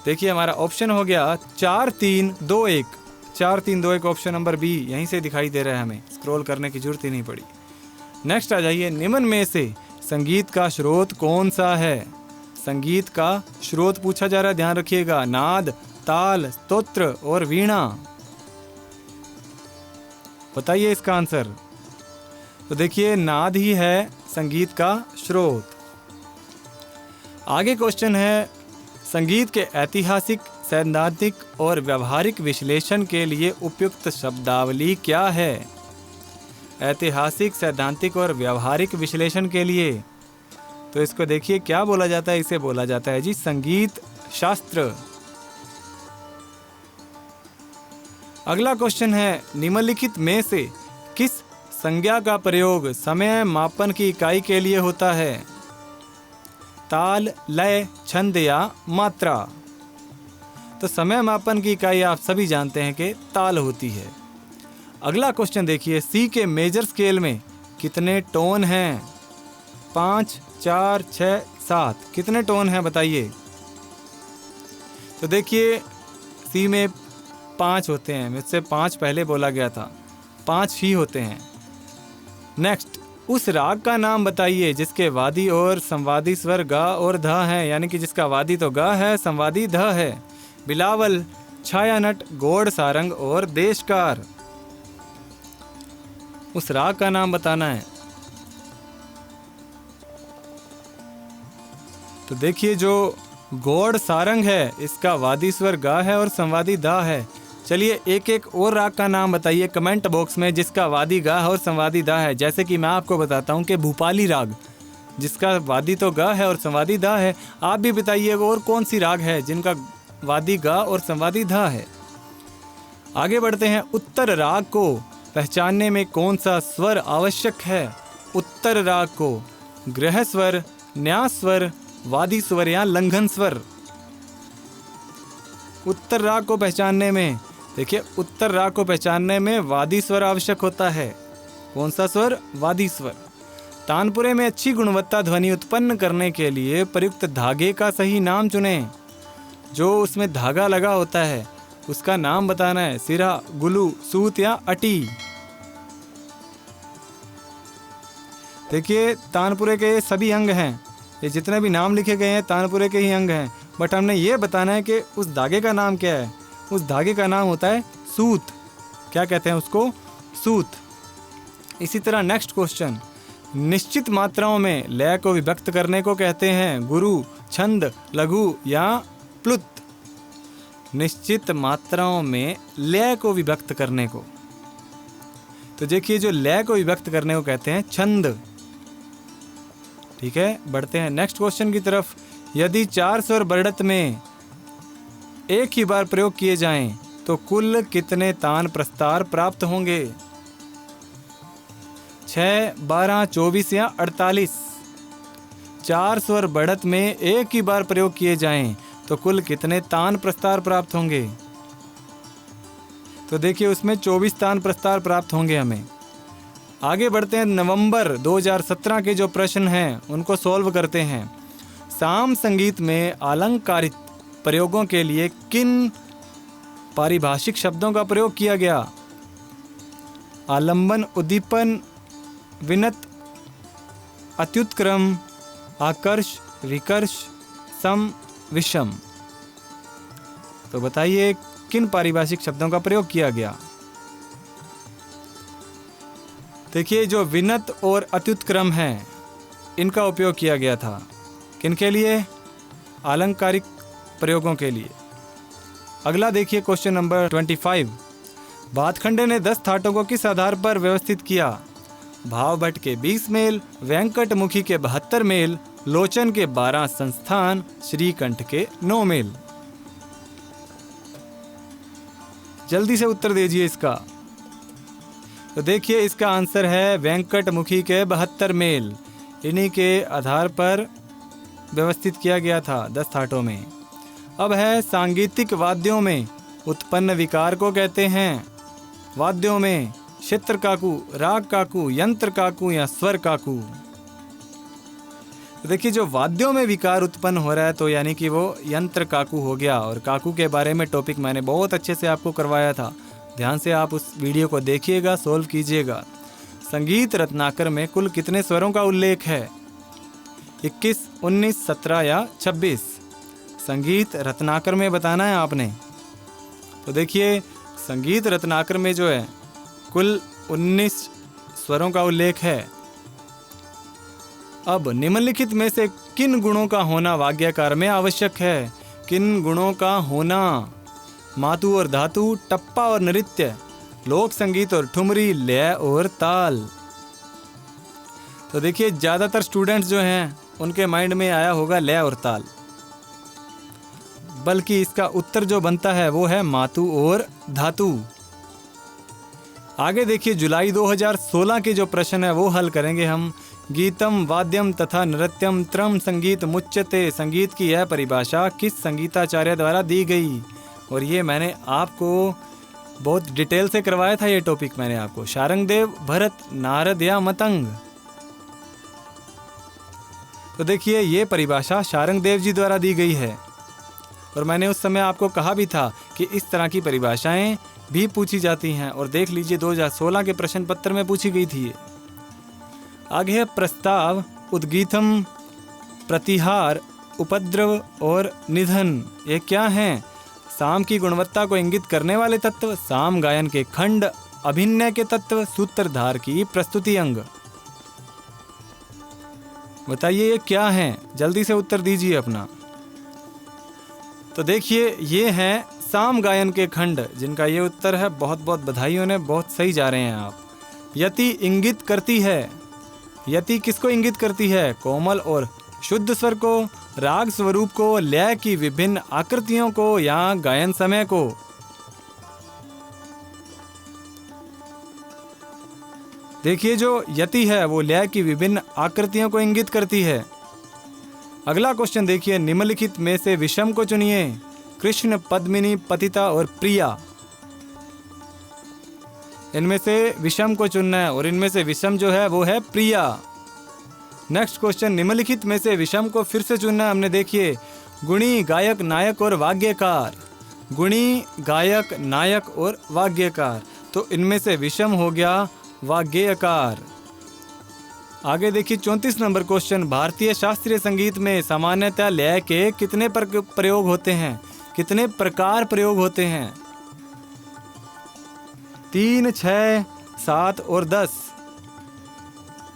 देखिए हमारा ऑप्शन हो गया 4 3 2 1। 4 3 2 1 ऑप्शन नंबर बी यहीं से दिखाई दे रहा है, हमें स्क्रॉल करने की जरूरत ही नहीं पड़ी। नेक्स्ट आ जाइए, निम्न में से संगीत का स्रोत कौन सा है? संगीत का स्रोत पूछा जा रहा है, ध्यान रखिएगा। नाद, ताल, स्तोत्र और वीणा। बताइए इसका आंसर। तो देखिए नाद ही है संगीत का स्रोत। आगे क्वेश्चन है, संगीत के ऐतिहासिक, सैद्धांतिक और व्यवहारिक विश्लेषण के लिए उपयुक्त शब्दावली क्या है? ऐतिहासिक, सैद्धांतिक और व्यवहारिक विश्लेषण के लिए, तो इसको देखिए क्या बोला जाता है, इसे बोला जाता है जी संगीत शास्त्र। अगला क्वेश्चन है, निम्नलिखित में से किस संज्ञा का प्रयोग समय मापन की इकाई के लिए होता है? ताल, लय, छंद या मात्रा। तो समय मापन की इकाई आप सभी जानते हैं कि ताल होती है। अगला क्वेश्चन देखिए, सी के मेजर स्केल में कितने टोन हैं? 5, 4, 6, 7। कितने टोन हैं बताइए। तो देखिए सी में 5 होते हैं, मुझसे 5 पहले बोला गया था, 5 ही होते हैं। नेक्स्ट, उस राग का नाम बताइए जिसके वादी और संवादी स्वर गा और ध हैं, यानी कि जिसका वादी तो गा है, संवादी ध है। बिलावल, छायानट, गौड़ सारंग और देशकार। उस राग का नाम बताना है। तो देखिए जो गौड़ सारंग है इसका वादी स्वर गा है और संवादी दा है। चलिए एक एक और राग का नाम बताइए कमेंट बॉक्स में जिसका वादी गा और संवादी दा है। जैसे कि मैं आपको बताता हूँ कि भूपाली राग जिसका वादी तो गा है और संवादी दा है। आप भी बताइएगा और कौन सी राग है जिनका वादी गा और संवादी धा है। आगे बढ़ते हैं, उत्तर राग को पहचानने में कौन सा स्वर आवश्यक है? उत्तर राग को ग्रह स्वर, न्यास स्वर, वादी स्वर या लंघन स्वर। उत्तर राग को पहचानने में, देखिए उत्तर राग को पहचानने में वादी स्वर आवश्यक होता है। कौन सा स्वर? वादी स्वर। तानपुरे में अच्छी गुणवत्ता ध्वनि उत्पन्न करने के लिए प्रयुक्त धागे का सही नाम चुनें। जो उसमें धागा लगा होता है उसका नाम बताना है। सिरा, गुलू, सूत या अटी। देखिए तानपुरे के सभी अंग हैं, ये जितने भी नाम लिखे गए हैं तानपुरे के ही अंग हैं, बट हमने ये बताना है कि उस धागे का नाम क्या है। उस धागे का नाम होता है सूत। क्या कहते हैं उसको? सूत। इसी तरह नेक्स्ट क्वेश्चन, निश्चित मात्राओं में लय को विभक्त करने को कहते हैं गुरु, छंद, लघु या प्लुत। निश्चित मात्राओं में लय को विभक्त करने को, तो देखिए जो लय को विभक्त करने को कहते हैं छंद। ठीक है, बढ़ते हैं नेक्स्ट क्वेश्चन की तरफ। यदि 4 स्वर वर्णत में एक ही बार प्रयोग किए जाएं तो कुल कितने तान प्रस्तार प्राप्त होंगे? 6, 12, 24 या 48। 4 स्वर बढ़त में एक ही बार प्रयोग किए जाएं तो कुल कितने तान प्रस्तार प्राप्त होंगे? तो देखिए उसमें 24 तान प्रस्तार प्राप्त होंगे हमें। आगे बढ़ते हैं, नवंबर 2017 के जो प्रश्न हैं उनको सॉल्व करते हैं। साम संगीत में अलंकारित प्रयोगों के लिए किन पारिभाषिक शब्दों का प्रयोग किया गया? आलंबन, उद्दीपन, विनत, अत्युत्क्रम, आकर्ष, विकर्ष, सम, विषम। तो बताइए किन पारिभाषिक शब्दों का प्रयोग किया गया? देखिए जो विनत और अत्युत्क्रम हैं इनका उपयोग किया गया था। किनके लिए? आलंकारिक प्रयोगों के लिए। अगला देखिए क्वेश्चन नंबर 25। भातखंडे ने 10 थाटों को किस आधार पर व्यवस्थित किया? भावभट्ट के 20 मेल, वेंकटमुखी के 72 मेल, लोचन के 12 संस्थान, श्रीकंठ के 9 मेल। जल्दी से उत्तर दीजिए इसका। तो देखिए इसका आंसर है वेंकटमुखी के 72 मेल। इन्हीं के आधार पर व्यवस्थित किया गया था 10 थाटों में। अब है सांगीतिक वाद्यों में उत्पन्न विकार को कहते हैं। वाद्यों में क्षेत्र काकू, राग काकू, यंत्र काकू या स्वर काकू। तो देखिए जो वाद्यों में विकार उत्पन्न हो रहा है तो यानी कि वो यंत्र काकू हो गया। और काकू के बारे में टॉपिक मैंने बहुत अच्छे से आपको करवाया था, ध्यान से आप उस वीडियो को देखिएगा, सोल्व कीजिएगा। संगीत रत्नाकर में कुल कितने स्वरों का उल्लेख है? 21, 19, 17 या 26? संगीत रत्नाकर में बताना है आपने। तो देखिए संगीत रत्नाकर में जो है कुल 19 स्वरों का उल्लेख है। अब निम्नलिखित में से किन गुणों का होना वाद्यकार में आवश्यक है? किन गुणों का होना? मातु और धातु, टप्पा और नृत्य, लोक संगीत और ठुमरी, लय और ताल। तो देखिए ज़्यादातर स्टूडेंट्स जो हैं उनके माइंड में आया होगा लय और ताल, बल्कि इसका उत्तर जो बनता है वो है मातु और धातु। आगे देखिए जुलाई 2016 के जो प्रश्न है वो हल करेंगे हम। गीतम वाद्यम तथा नृत्यम त्रम संगीत मुच्यते, संगीत की यह परिभाषा किस संगीताचार्य द्वारा दी गई? और ये मैंने आपको बहुत डिटेल से करवाया था, ये टॉपिक मैंने आपको। शारंगदेव, भरत, नारद या मतंग? तो देखिए ये परिभाषा शारंगदेव जी द्वारा दी गई है। और मैंने उस समय आपको कहा भी था कि इस तरह की परिभाषाएं भी पूछी जाती हैं, और देख लीजिए 2016 के प्रश्न पत्र में पूछी गई थी। आगे है प्रस्ताव, उद्गीतम, प्रतिहार, उपद्रव और निधन। ये क्या हैं? साम की गुणवत्ता को इंगित करने वाले तत्व, साम गायन के खंड, अभिनय के तत्व, सूत्रधार की प्रस्तुति अंग। बताइए ये क्या हैं? जल्दी से उत्तर दीजिए अपना। तो देखिए ये हैं साम गायन के खंड, जिनका ये उत्तर है। बहुत बहुत बधाई, उन्हें बहुत सही जा रहे हैं आप। यति इंगित करती है। यति किसको इंगित करती है? कोमल और शुद्ध स्वर को, राग स्वरूप को, लय की विभिन्न आकृतियों को या गायन समय को। देखिए जो यति है वो लय की विभिन्न आकृतियों को इंगित करती है। अगला क्वेश्चन देखिए, निम्नलिखित में से विषम को चुनिए। कृष्ण, पद्मिनी, पतिता और प्रिया। इनमें से विषम को चुनना है, और इनमें से विषम जो है वो है प्रिया। नेक्स्ट क्वेश्चन, निम्नलिखित में से विषम को फिर से चुनना है हमने। देखिए गुणी, गायक, नायक और वाद्यकार। गुणी, गायक, नायक और वाद्यकार। तो इनमें से विषम हो गया वाग्यकार। आगे देखिए 34 नंबर क्वेश्चन, भारतीय शास्त्रीय संगीत में सामान्यतः लय के कितने प्रयोग होते हैं? कितने प्रकार प्रयोग होते हैं? 3, 6, 7 और 10।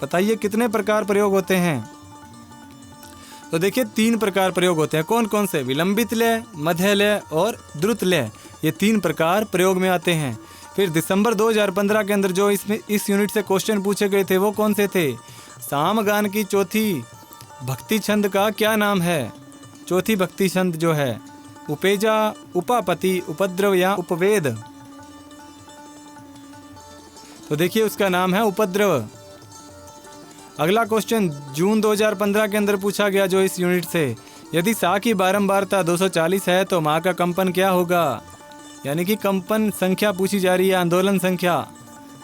बताइए कितने प्रकार प्रयोग होते हैं? तो देखिए 3 प्रकार प्रयोग होते हैं। कौन कौन से? विलंबित लय, मध्य लय और द्रुत लय। ये 3 प्रकार प्रयोग में आते हैं। फिर दिसंबर 2015 के अंदर जो इस यूनिट से क्वेश्चन पूछे गए थे वो कौन से थे? सामगान की चौथी भक्ति छंद का क्या नाम है? चौथी भक्ति छंद जो है उपेजा, उपापति, उपद्रव या उपवेद। तो देखिए उसका नाम है उपद्रव। अगला क्वेश्चन जून 2015 के अंदर पूछा गया जो इस यूनिट से, यदि सा की बारंबारता 240 है तो माँ का कंपन क्या होगा? यानी कि कंपन संख्या पूछी जा रही है, आंदोलन संख्या।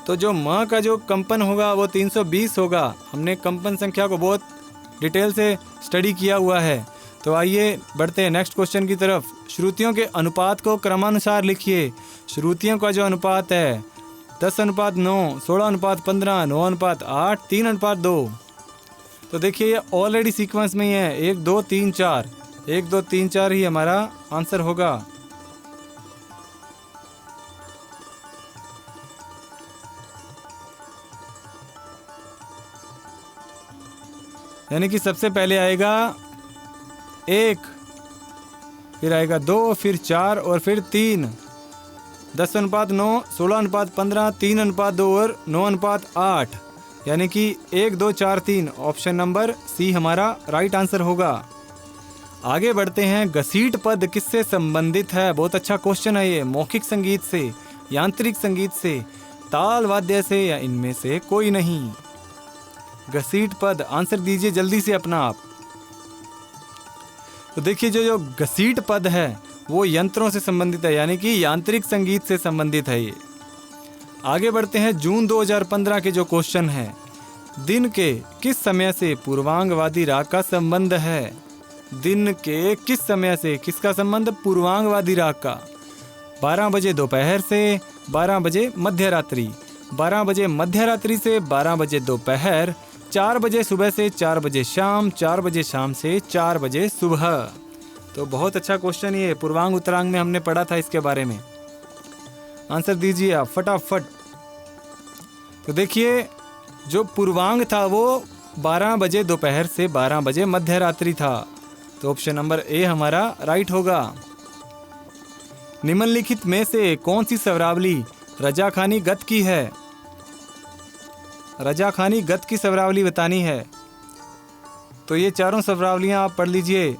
तो जो माँ का जो कंपन होगा वो 320 होगा। हमने कंपन संख्या को बहुत डिटेल से स्टडी किया हुआ है। तो आइए बढ़ते हैं नेक्स्ट क्वेश्चन की तरफ। श्रुतियों के अनुपात को क्रमानुसार लिखिए। श्रुतियों का जो अनुपात है 10:9, 16:15, 9:8, 3:2। तो देखिए ये ऑलरेडी सीक्वेंस में ही है, 1 2 3 4, 1 2 3 4 ही हमारा आंसर होगा। यानी कि सबसे पहले आएगा 1, फिर आएगा 2, फिर 4 और फिर 3। 10:9, 16:15, 3:2 और 9:8। यानी कि 1 2 4 3। ऑप्शन नंबर सी हमारा राइट आंसर होगा। आगे बढ़ते हैं। घसीट पद किससे संबंधित है? बहुत अच्छा क्वेश्चन है ये। मौखिक संगीत से, यांत्रिक संगीत से, ताल वाद्य से, या इनमें से कोई नहीं? घसीट पद आंसर दीजिए जल्दी से अपना आप। तो देखिए जो घसीट पद है वो यंत्रों से संबंधित है, यानी कि यांत्रिक संगीत से संबंधित है ये। आगे बढ़ते हैं। जून 2015 के जो क्वेश्चन है, दिन के किस समय से पूर्वांगवादी राग का संबंध है? दिन के किस समय से किसका संबंध? पूर्वांगवादी राग का। 12 बजे दोपहर से 12 बजे मध्य रात्रि, 12 बजे मध्य रात्रि से 12 बजे दोपहर, 4 बजे सुबह से 4 बजे शाम, 4 बजे शाम से 4 बजे सुबह। तो बहुत अच्छा क्वेश्चन ये, पूर्वांग उत्तरांग में हमने पढ़ा था इसके बारे में। आंसर दीजिए आप फटाफट। तो देखिए जो पूर्वांग था वो 12 बजे दोपहर से 12 बजे मध्य रात्रि था। तो ऑप्शन नंबर ए हमारा राइट होगा। निम्नलिखित में से कौन सी स्वरावली रजाखानी गत की है? रजाखानी गत की स्वरावली बतानी है। तो ये चारों स्वरावलियां आप पढ़ लीजिए।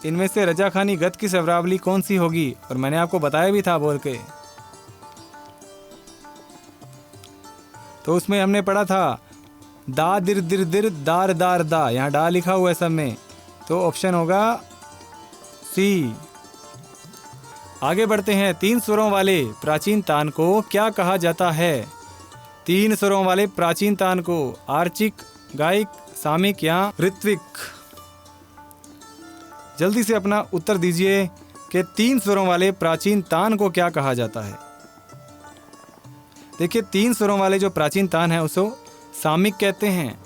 इनमें से रजाखानी गत की स्वरावली कौन सी होगी? और मैंने आपको बताया भी था बोल के। तो उसमें हमने पढ़ा था दा दिर दिर दिर दार दार दा, यहाँ डा लिखा हुआ है सब में। तो ऑप्शन होगा सी। आगे बढ़ते हैं। 3 स्वरों वाले प्राचीन तान को क्या कहा जाता है? 3 स्वरों वाले प्राचीन तान को आर्चिक, गायिक, सामिक या ऋत्विक? जल्दी से अपना उत्तर दीजिए कि 3 स्वरों वाले प्राचीन तान को क्या कहा जाता है। देखिए 3 स्वरों वाले जो प्राचीन तान है उसको सामिक कहते हैं।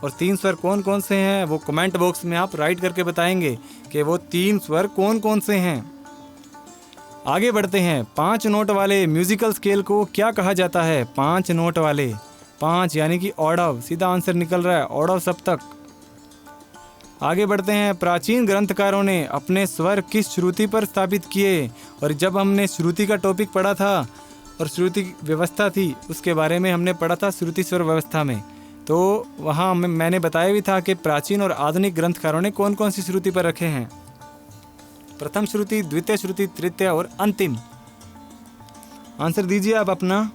और 3 स्वर कौन कौन से हैं वो कमेंट बॉक्स में आप राइट करके बताएंगे कि वो 3 स्वर कौन कौन से हैं। आगे बढ़ते हैं। 5 नोट वाले म्यूजिकल स्केल को क्या कहा जाता है? 5 नोट वाले, 5 यानी कि ऑडव, सीधा आंसर निकल रहा है ऑडव सप्तक। आगे बढ़ते हैं। प्राचीन ग्रंथकारों ने अपने स्वर किस श्रुति पर स्थापित किए? और जब हमने श्रुति का टॉपिक पढ़ा था और श्रुति व्यवस्था थी उसके बारे में हमने पढ़ा था श्रुति स्वर व्यवस्था में। तो वहाँ मैंने बताया भी था कि प्राचीन और आधुनिक ग्रंथकारों ने कौन कौन सी श्रुति पर रखे हैं। प्रथम श्रुति, द्वितीय श्रुति, तृतीय और अंतिम। आंसर दीजिए आप अपना।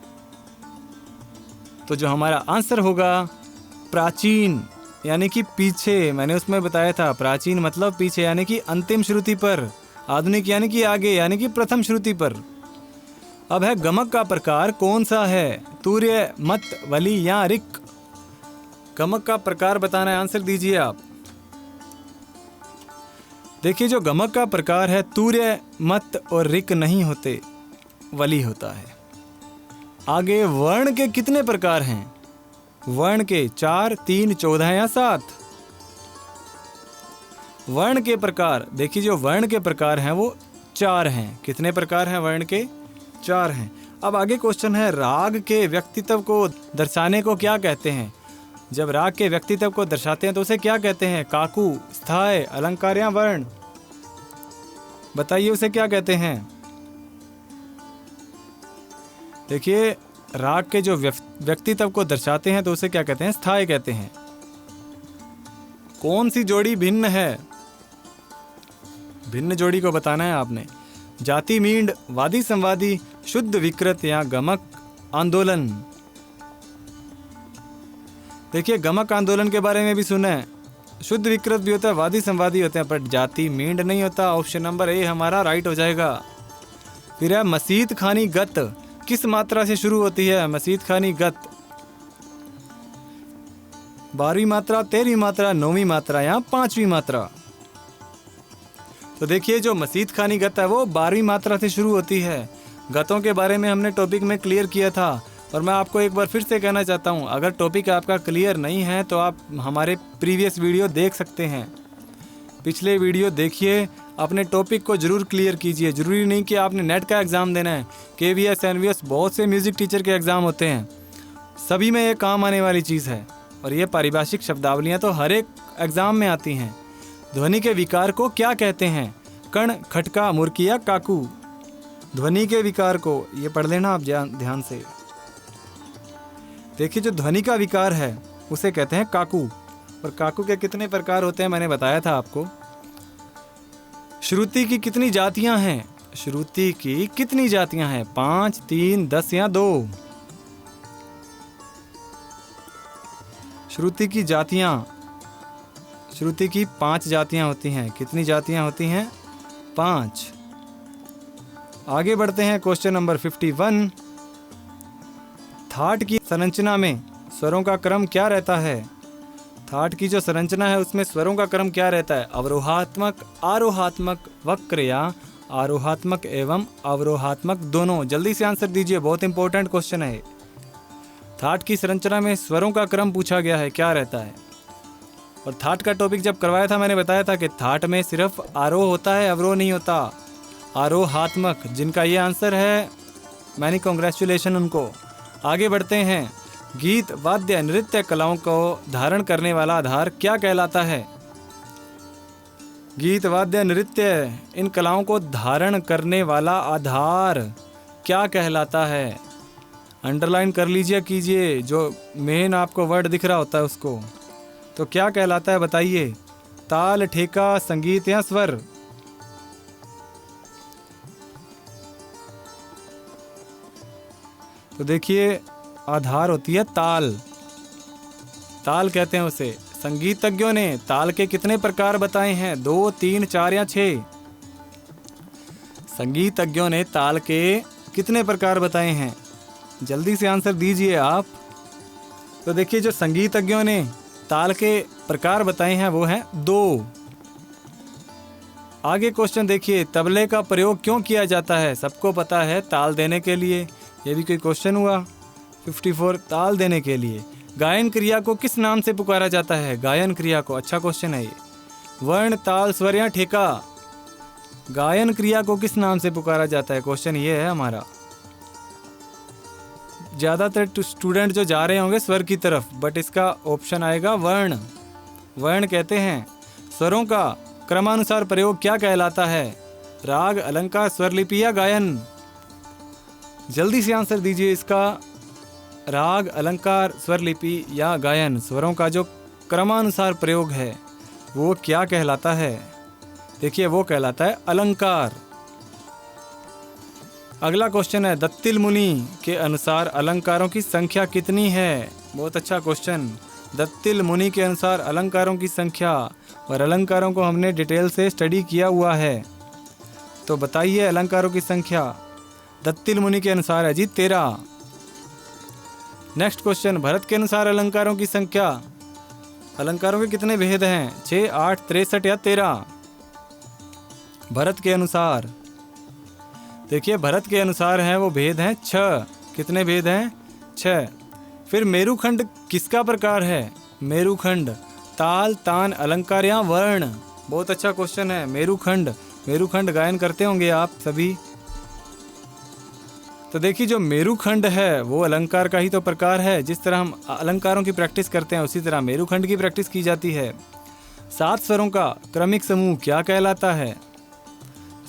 तो जो हमारा आंसर होगा प्राचीन यानी कि पीछे, मैंने उसमें बताया था प्राचीन मतलब पीछे यानी कि अंतिम श्रुति पर, आधुनिक यानी कि आगे यानी कि प्रथम श्रुति पर। अब है गमक का प्रकार कौन सा है? तूर्य, मत, वली या ऋक? गमक का प्रकार बताना है, आंसर दीजिए आप। देखिए जो गमक का प्रकार है तूर्य, मत और ऋक नहीं होते, वली होता है। आगे वर्ण के कितने प्रकार हैं? वर्ण के 4, 3, 14 या 7? वर्ण के प्रकार, देखिए जो वर्ण के प्रकार हैं वो 4 हैं। कितने प्रकार हैं वर्ण के? 4 हैं। अब आगे क्वेश्चन है राग के व्यक्तित्व को दर्शाने को क्या कहते हैं? जब राग के व्यक्तित्व को दर्शाते हैं तो उसे क्या कहते हैं? काकू, स्थाय, अलंकार या वर्ण? बताइए उसे क्या कहते हैं? देखिए राग के जो व्यक्तित्व को दर्शाते हैं तो उसे क्या कहते हैं? स्थाय कहते हैं। कौन सी जोड़ी भिन्न है? भिन्न जोड़ी को बताना है आपने। जाति मींड, वादी संवादी, शुद्ध विकृत या गमक आंदोलन? देखिए गमक आंदोलन के बारे में भी सुना है, शुद्ध विकृत भी होता है, वादी संवादी होते हैं, पर जाति मींड नहीं होता। ऑप्शन नंबर ए हमारा राइट हो जाएगा। फिर है मसीत खानी गत, किस मात्रा से शुरू होती है? मसीत खानी गत 12वीं मात्रा, 13वीं मात्रा, 9वीं मात्रा या 5वीं मात्रा? तो देखिए जो मसीत खानी गत है वो 12वीं मात्रा से शुरू होती है। गतों के बारे में हमने टॉपिक में क्लियर किया था और मैं आपको एक बार फिर से कहना चाहता हूँ, अगर टॉपिक आपका क्लियर नहीं है तो आप हमारे प्रीवियस वीडियो देख सकते हैं। पिछले वीडियो देखिए, अपने टॉपिक को ज़रूर क्लियर कीजिए। ज़रूरी नहीं कि आपने नेट का एग्ज़ाम देना है, KVS, NVS बहुत से म्यूज़िक टीचर के एग्ज़ाम होते हैं, सभी में ये काम आने वाली चीज़ है। और ये पारिभाषिक शब्दावलियाँ तो हर एक एग्ज़ाम में आती हैं। ध्वनि के विकार को क्या कहते हैं? कण, खटका, मुर्की या काकू? ध्वनि के विकार को ये पढ़ लेना आप ध्यान से। देखिए जो ध्वनि का विकार है उसे कहते हैं काकू। और काकू के कितने प्रकार होते हैं मैंने बताया था आपको। श्रुति की कितनी जातियां हैं? श्रुति की कितनी जातियां हैं? 5, 3, 10 या 2? श्रुति की जातियां, श्रुति की 5 जातियां होती हैं। कितनी जातियां होती हैं? 5। आगे बढ़ते हैं क्वेश्चन नंबर 51। थाट की संरचना में स्वरों का क्रम क्या रहता है? थाट की जो संरचना है उसमें स्वरों का क्रम क्या रहता है? अवरोहात्मक, आरोहात्मक, वक्र या आरोहात्मक एवं अवरोहात्मक दोनों। जल्दी से आंसर दीजिए, बहुत इंपॉर्टेंट क्वेश्चन है। थाट की संरचना में स्वरों का क्रम पूछा गया है, क्या रहता है? और थाट का टॉपिक जब करवाया था मैंने बताया था कि थाट में सिर्फ आरोह होता है, अवरोह नहीं होता। आरोहात्मक, जिनका ये आंसर है मैनी कॉन्ग्रेचुलेशन उनको। आगे बढ़ते हैं। गीत, वाद्य, नृत्य कलाओं को धारण करने वाला आधार क्या कहलाता है? गीत, वाद्य, नृत्य इन कलाओं को धारण करने वाला आधार क्या कहलाता है? अंडरलाइन कर लीजिए कीजिए, जो मेन आपको वर्ड दिख रहा होता है उसको। तो क्या कहलाता है बताइए? ताल, ठेका, संगीत या स्वर? तो देखिए, आधार होती है ताल। ताल कहते हैं उसे। संगीतज्ञों ने ताल के कितने प्रकार बताए हैं? 2, 3, 4 या 6? संगीतज्ञों ने ताल के कितने प्रकार बताए हैं? जल्दी से आंसर दीजिए आप। तो देखिए, जो संगीतज्ञों ने ताल के प्रकार बताए हैं वो हैं 2। आगे क्वेश्चन देखिए, तबले का प्रयोग क्यों किया जाता है? सबको पता है, ताल देने के लिए। ये भी कोई क्वेश्चन हुआ? 54, ताल देने के लिए। गायन क्रिया को किस नाम से पुकारा जाता है? गायन क्रिया को, अच्छा क्वेश्चन है ये। वर्ण, ताल, स्वर या ठेका? गायन क्रिया को किस नाम से पुकारा जाता है? क्वेश्चन ये है हमारा। ज़्यादातर स्टूडेंट जो जा रहे होंगे स्वर की तरफ, बट इसका ऑप्शन आएगा वर्ण। वर्ण कहते हैं। स्वरों का क्रमानुसार प्रयोग क्या कहलाता है? राग, अलंकार, स्वरलिपि या गायन? जल्दी से आंसर दीजिए इसका। राग, अलंकार, स्वरलिपि या गायन? स्वरों का जो क्रमानुसार प्रयोग है वो क्या कहलाता है? देखिए, वो कहलाता है अलंकार। अगला क्वेश्चन है, दत्तिल मुनि के अनुसार अलंकारों की संख्या कितनी है? बहुत अच्छा क्वेश्चन। दत्तिल मुनि के अनुसार अलंकारों की संख्या, और अलंकारों को हमने डिटेल से स्टडी किया हुआ है। तो बताइए अलंकारों की संख्या। दत्तिल मुनि के अनुसार है जी 13। नेक्स्ट क्वेश्चन, भरत के अनुसार अलंकारों की संख्या। अलंकारों के कितने भेद हैं? 6, 8, 63 या 13? भरत के अनुसार, देखिए भरत के अनुसार हैं वो भेद हैं 6। कितने भेद हैं? 6। फिर मेरुखंड किसका प्रकार है? मेरुखंड, ताल, तान, अलंकार या वर्ण? बहुत अच्छा क्वेश्चन है। मेरुखंड, मेरुखंड गायन करते होंगे आप सभी। तो देखिए, जो मेरुखंड है वो अलंकार का ही तो प्रकार है। जिस तरह हम अलंकारों की प्रैक्टिस करते हैं उसी तरह मेरुखंड की प्रैक्टिस की जाती है। 7 स्वरों का क्रमिक समूह क्या कहलाता है?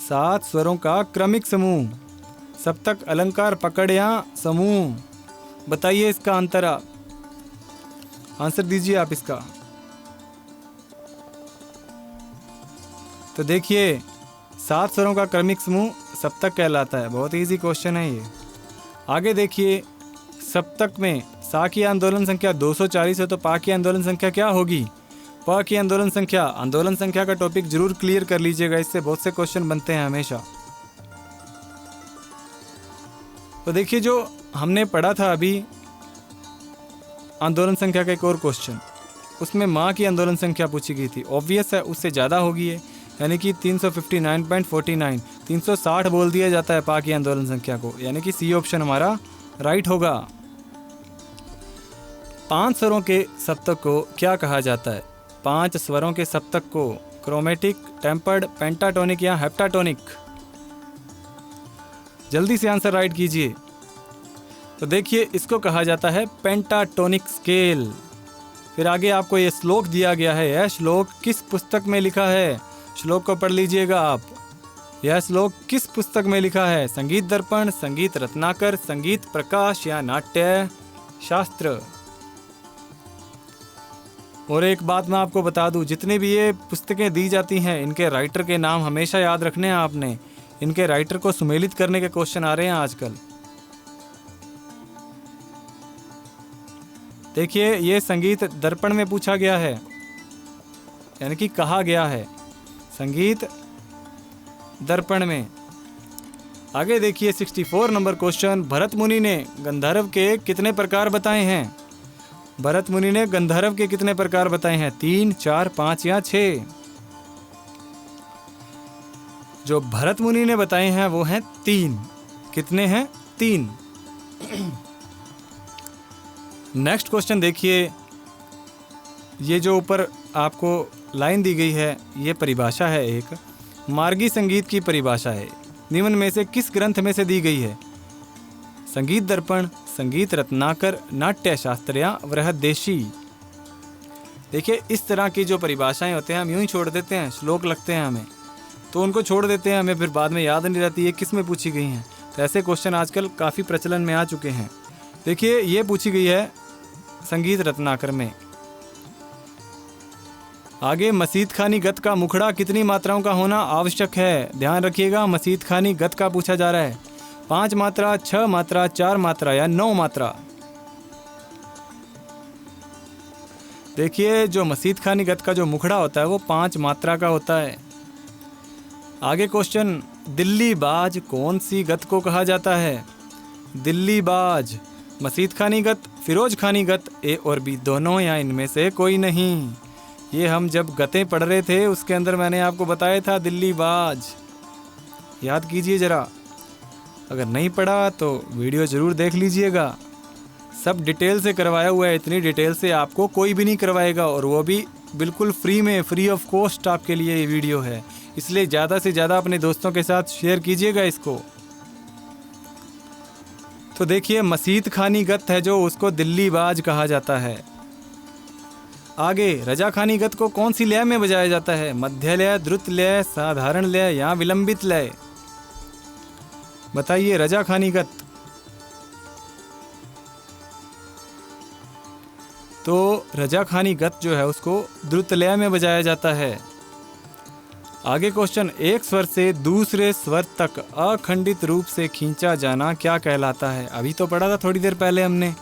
7 स्वरों का क्रमिक समूह। सप्तक, अलंकार, पकड़ या समूह? बताइए इसका अंतर। आंसर दीजिए आप इसका। तो देखिए, 7 स्वरों का क्रमिक समूह सप्तक कहलाता है। बहुत इजी क्वेश्चन है ये। आगे देखिए, सप्तक में सा की आंदोलन संख्या 240 है तो पा की आंदोलन संख्या क्या होगी? प की आंदोलन संख्या। आंदोलन संख्या का टॉपिक जरूर क्लियर कर लीजिएगा, इससे बहुत से क्वेश्चन बनते हैं हमेशा। तो देखिए, जो हमने पढ़ा था अभी आंदोलन संख्या का एक और क्वेश्चन, उसमें माँ की आंदोलन संख्या पूछी गई थी। ऑब्वियस है उससे ज़्यादा होगी है, यानी कि 359.49, 360 बोल दिया जाता है पा की आंदोलन संख्या को, यानी कि सी ऑप्शन हमारा राइट होगा। 5 स्वरों के सप्तक को क्या कहा जाता है? 5 स्वरों के सप्तक को क्रोमेटिक, टेम्पर्ड, पेंटाटोनिक या हेप्टाटोनिक? जल्दी से आंसर राइट कीजिए। तो देखिए, इसको कहा जाता है पेंटाटोनिक स्केल। फिर आगे आपको ये श्लोक दिया गया है। यह श्लोक किस पुस्तक में लिखा है? श्लोक को पढ़ लीजिएगा आप। यह श्लोक किस पुस्तक में लिखा है? संगीत दर्पण, संगीत रत्नाकर, संगीत प्रकाश या नाट्य शास्त्र? और एक बात मैं आपको बता दूं, जितनी भी ये पुस्तकें दी जाती हैं इनके राइटर के नाम हमेशा याद रखने हैं आपने। इनके राइटर को सुमेलित करने के क्वेश्चन आ रहे हैं आजकल। देखिए, ये संगीत दर्पण में पूछा गया है, यानी कि कहा गया है संगीत दर्पण में। आगे देखिए 64 नंबर क्वेश्चन, भरत मुनि ने गंधर्व के कितने प्रकार बताए हैं? भरत मुनि ने गंधर्व के कितने प्रकार बताए हैं? 3, 4, 5 या 6? जो भरत मुनि ने बताए हैं वो हैं 3। कितने हैं? 3। नेक्स्ट क्वेश्चन देखिए, ये जो ऊपर आपको लाइन दी गई है ये परिभाषा है, एक मार्गी संगीत की परिभाषा है। निम्न में से किस ग्रंथ में से दी गई है? संगीत दर्पण, संगीत रत्नाकर, नाट्य शास्त्र या बृहद्देशी? देखिए इस तरह की जो परिभाषाएं होते हैं हम यूं ही छोड़ देते हैं, श्लोक लगते हैं हमें तो उनको छोड़ देते हैं, हमें फिर बाद में याद नहीं रहती है किस में पूछी गई हैं। तो ऐसे क्वेश्चन आजकल काफ़ी प्रचलन में आ चुके हैं। देखिए ये पूछी गई है संगीत रत्नाकर में। आगे मसीद खानी गत का मुखड़ा कितनी मात्राओं का होना आवश्यक है? ध्यान रखिएगा, मसीद खानी गत का पूछा जा रहा है। 5 मात्रा, 6 मात्रा, 4 मात्रा या 9 मात्रा? देखिए जो मसीद खानी गत का जो मुखड़ा होता है वो 5 मात्रा का होता है। आगे क्वेश्चन, दिल्ली बाज कौन सी गत को कहा जाता है? दिल्ली बाज, मसीद खानी गत, फिरोज खानी गत, ए और बी दोनों या इनमें से कोई नहीं? ये हम जब गतें पढ़ रहे थे उसके अंदर मैंने आपको बताया था दिल्ली बाज, याद कीजिए ज़रा। अगर नहीं पढ़ा तो वीडियो ज़रूर देख लीजिएगा, सब डिटेल से करवाया हुआ है। इतनी डिटेल से आपको कोई भी नहीं करवाएगा, और वो भी बिल्कुल फ्री में, फ्री ऑफ कॉस्ट आपके लिए ये वीडियो है। इसलिए ज़्यादा से ज़्यादा अपने दोस्तों के साथ शेयर कीजिएगा इसको। तो देखिए मसीद खानी गत है जो, उसको दिल्ली बाज कहा जाता है। आगे रजा खानी गत को कौन सी लय में बजाया जाता है? मध्य लय, द्रुत लय, साधारण लय या विलंबित लय? बताइए रजा खानी गत। तो रजा खानी गत जो है उसको द्रुत लय में बजाया जाता है। आगे क्वेश्चन, एक स्वर से दूसरे स्वर तक अखंडित रूप से खींचा जाना क्या कहलाता है? अभी तो पढ़ा था थोड़ी देर पहले हमने,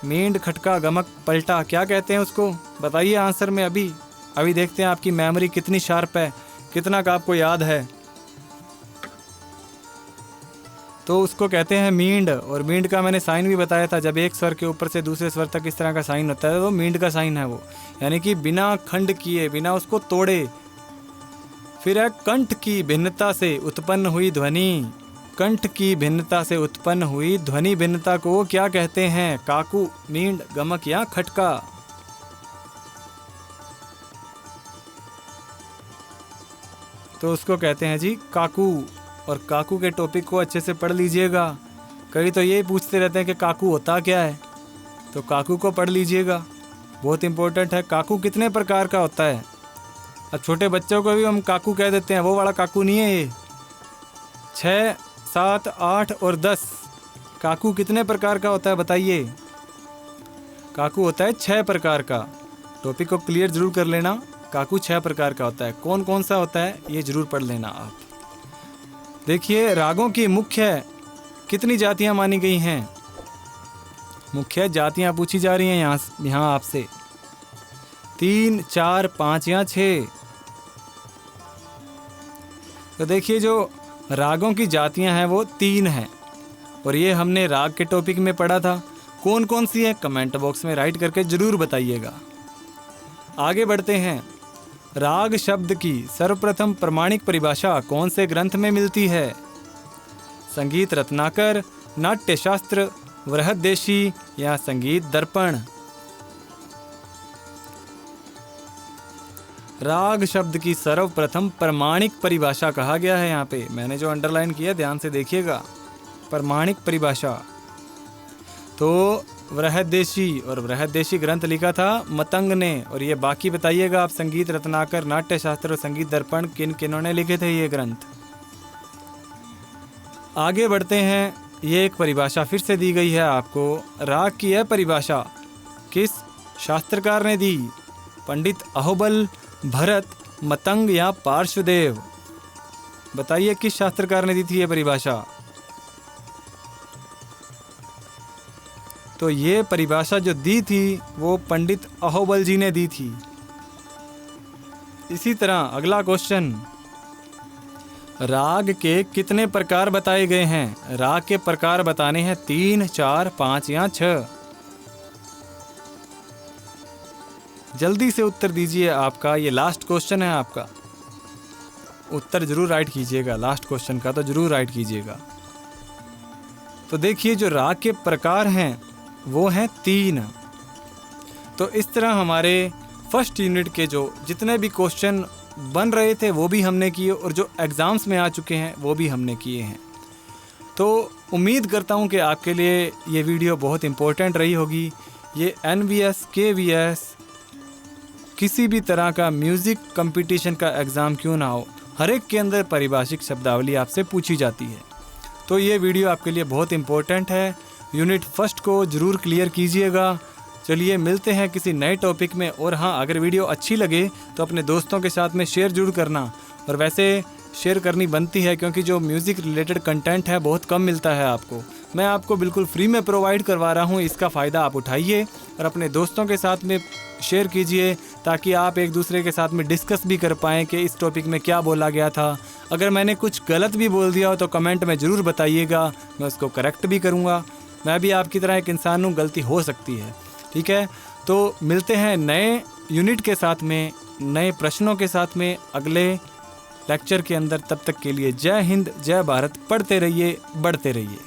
मींड, खटका, गमक, पलटा, क्या कहते हैं उसको? बताइए आंसर में। अभी देखते हैं आपकी मेमोरी कितनी शार्प है, कितना का आपको याद है। तो उसको कहते हैं मींड, और मींड का मैंने साइन भी बताया था। जब एक स्वर के ऊपर से दूसरे स्वर तक इस तरह का साइन होता है तो मींड का साइन है वो, यानी कि बिना खंड किए, बिना उसको तोड़े। फिर है कंठ की भिन्नता से उत्पन्न हुई ध्वनि। कंठ की भिन्नता से उत्पन्न हुई ध्वनि भिन्नता को क्या कहते हैं? काकू, मींड, गमक या खटका? तो उसको कहते हैं जी काकू। और काकू के टॉपिक को अच्छे से पढ़ लीजिएगा। कई तो ये पूछते रहते हैं कि काकू होता क्या है, तो काकू को पढ़ लीजिएगा, बहुत इंपॉर्टेंट है। काकू कितने प्रकार का होता है? अब छोटे बच्चों को भी हम काकू कह देते हैं, वो वाला काकू नहीं है ये। 6, 7, 8 और 10 काकू कितने प्रकार का होता है बताइए? काकू होता है 6 प्रकार का। टॉपिक को क्लियर जरूर कर लेना, काकू 6 प्रकार का होता है। कौन कौन सा होता है ये जरूर पढ़ लेना आप। देखिए रागों की मुख्य कितनी जातियां मानी गई हैं? मुख्य जातियां पूछी जा रही हैं यहाँ आपसे। 3, 4, 5 या 6? तो देखिए जो रागों की जातियां हैं वो 3 हैं, और ये हमने राग के टॉपिक में पढ़ा था। कौन कौन सी है कमेंट बॉक्स में राइट करके जरूर बताइएगा। आगे बढ़ते हैं। राग शब्द की सर्वप्रथम प्रमाणिक परिभाषा कौन से ग्रंथ में मिलती है? संगीत रत्नाकर, नाट्य शास्त्र, बृहद्देशी या संगीत दर्पण? राग शब्द की सर्वप्रथम प्रमाणिक परिभाषा कहा गया है। यहाँ पे मैंने जो अंडरलाइन किया ध्यान से देखिएगा, प्रमाणिक परिभाषा। तो बृहद्देशी, और बृहद्देशी ग्रंथ लिखा था मतंग ने। और ये बाकी बताइएगा आप, संगीत रत्नाकर, नाट्य शास्त्र और संगीत दर्पण किन किन्होंने लिखे थे ये ग्रंथ? आगे बढ़ते हैं। ये एक परिभाषा फिर से दी गई है आपको। राग की यह परिभाषा किस शास्त्रकार ने दी? पंडित अहोबल, भरत, मतंग या पार्श्वदेव? बताइए किस शास्त्रकार ने दी थी ये परिभाषा? तो ये परिभाषा जो दी थी वो पंडित अहोबल जी ने दी थी। इसी तरह अगला क्वेश्चन, राग के कितने प्रकार बताए गए हैं? राग के प्रकार बताने हैं 3, 4, 5 या 6? जल्दी से उत्तर दीजिए, आपका ये लास्ट क्वेश्चन है। आपका उत्तर जरूर राइट कीजिएगा, लास्ट क्वेश्चन का तो जरूर राइट कीजिएगा। तो देखिए जो राग के प्रकार हैं वो हैं 3। तो इस तरह हमारे फर्स्ट यूनिट के जो जितने भी क्वेश्चन बन रहे थे वो भी हमने किए, और जो एग्ज़ाम्स में आ चुके हैं वो भी हमने किए हैं। तो उम्मीद करता हूँ कि आपके लिए ये वीडियो बहुत इम्पोर्टेंट रही होगी। ये NVS KVS किसी भी तरह का म्यूज़िक कंपटीशन का एग्ज़ाम क्यों ना हो, हर एक के अंदर पारिभाषिक शब्दावली आपसे पूछी जाती है। तो ये वीडियो आपके लिए बहुत इम्पोर्टेंट है। यूनिट फर्स्ट को ज़रूर क्लियर कीजिएगा। चलिए मिलते हैं किसी नए टॉपिक में। और हाँ, अगर वीडियो अच्छी लगे तो अपने दोस्तों के साथ में शेयर जरूर करना। और वैसे शेयर करनी बनती है क्योंकि जो म्यूज़िक रिलेटेड कंटेंट है बहुत कम मिलता है आपको। मैं आपको बिल्कुल फ्री में प्रोवाइड करवा रहा हूँ, इसका फ़ायदा आप उठाइए और अपने दोस्तों के साथ में शेयर कीजिए, ताकि आप एक दूसरे के साथ में डिस्कस भी कर पाएँ कि इस टॉपिक में क्या बोला गया था। अगर मैंने कुछ गलत भी बोल दिया हो तो कमेंट में ज़रूर बताइएगा, मैं उसको करेक्ट भी करूँगा। मैं भी आपकी तरह एक इंसान हूँ, गलती हो सकती है, ठीक है। तो मिलते हैं नए यूनिट के साथ में, नए प्रश्नों के साथ में अगले लेक्चर के अंदर। तब तक के लिए जय हिंद, जय भारत। पढ़ते रहिए, बढ़ते रहिए।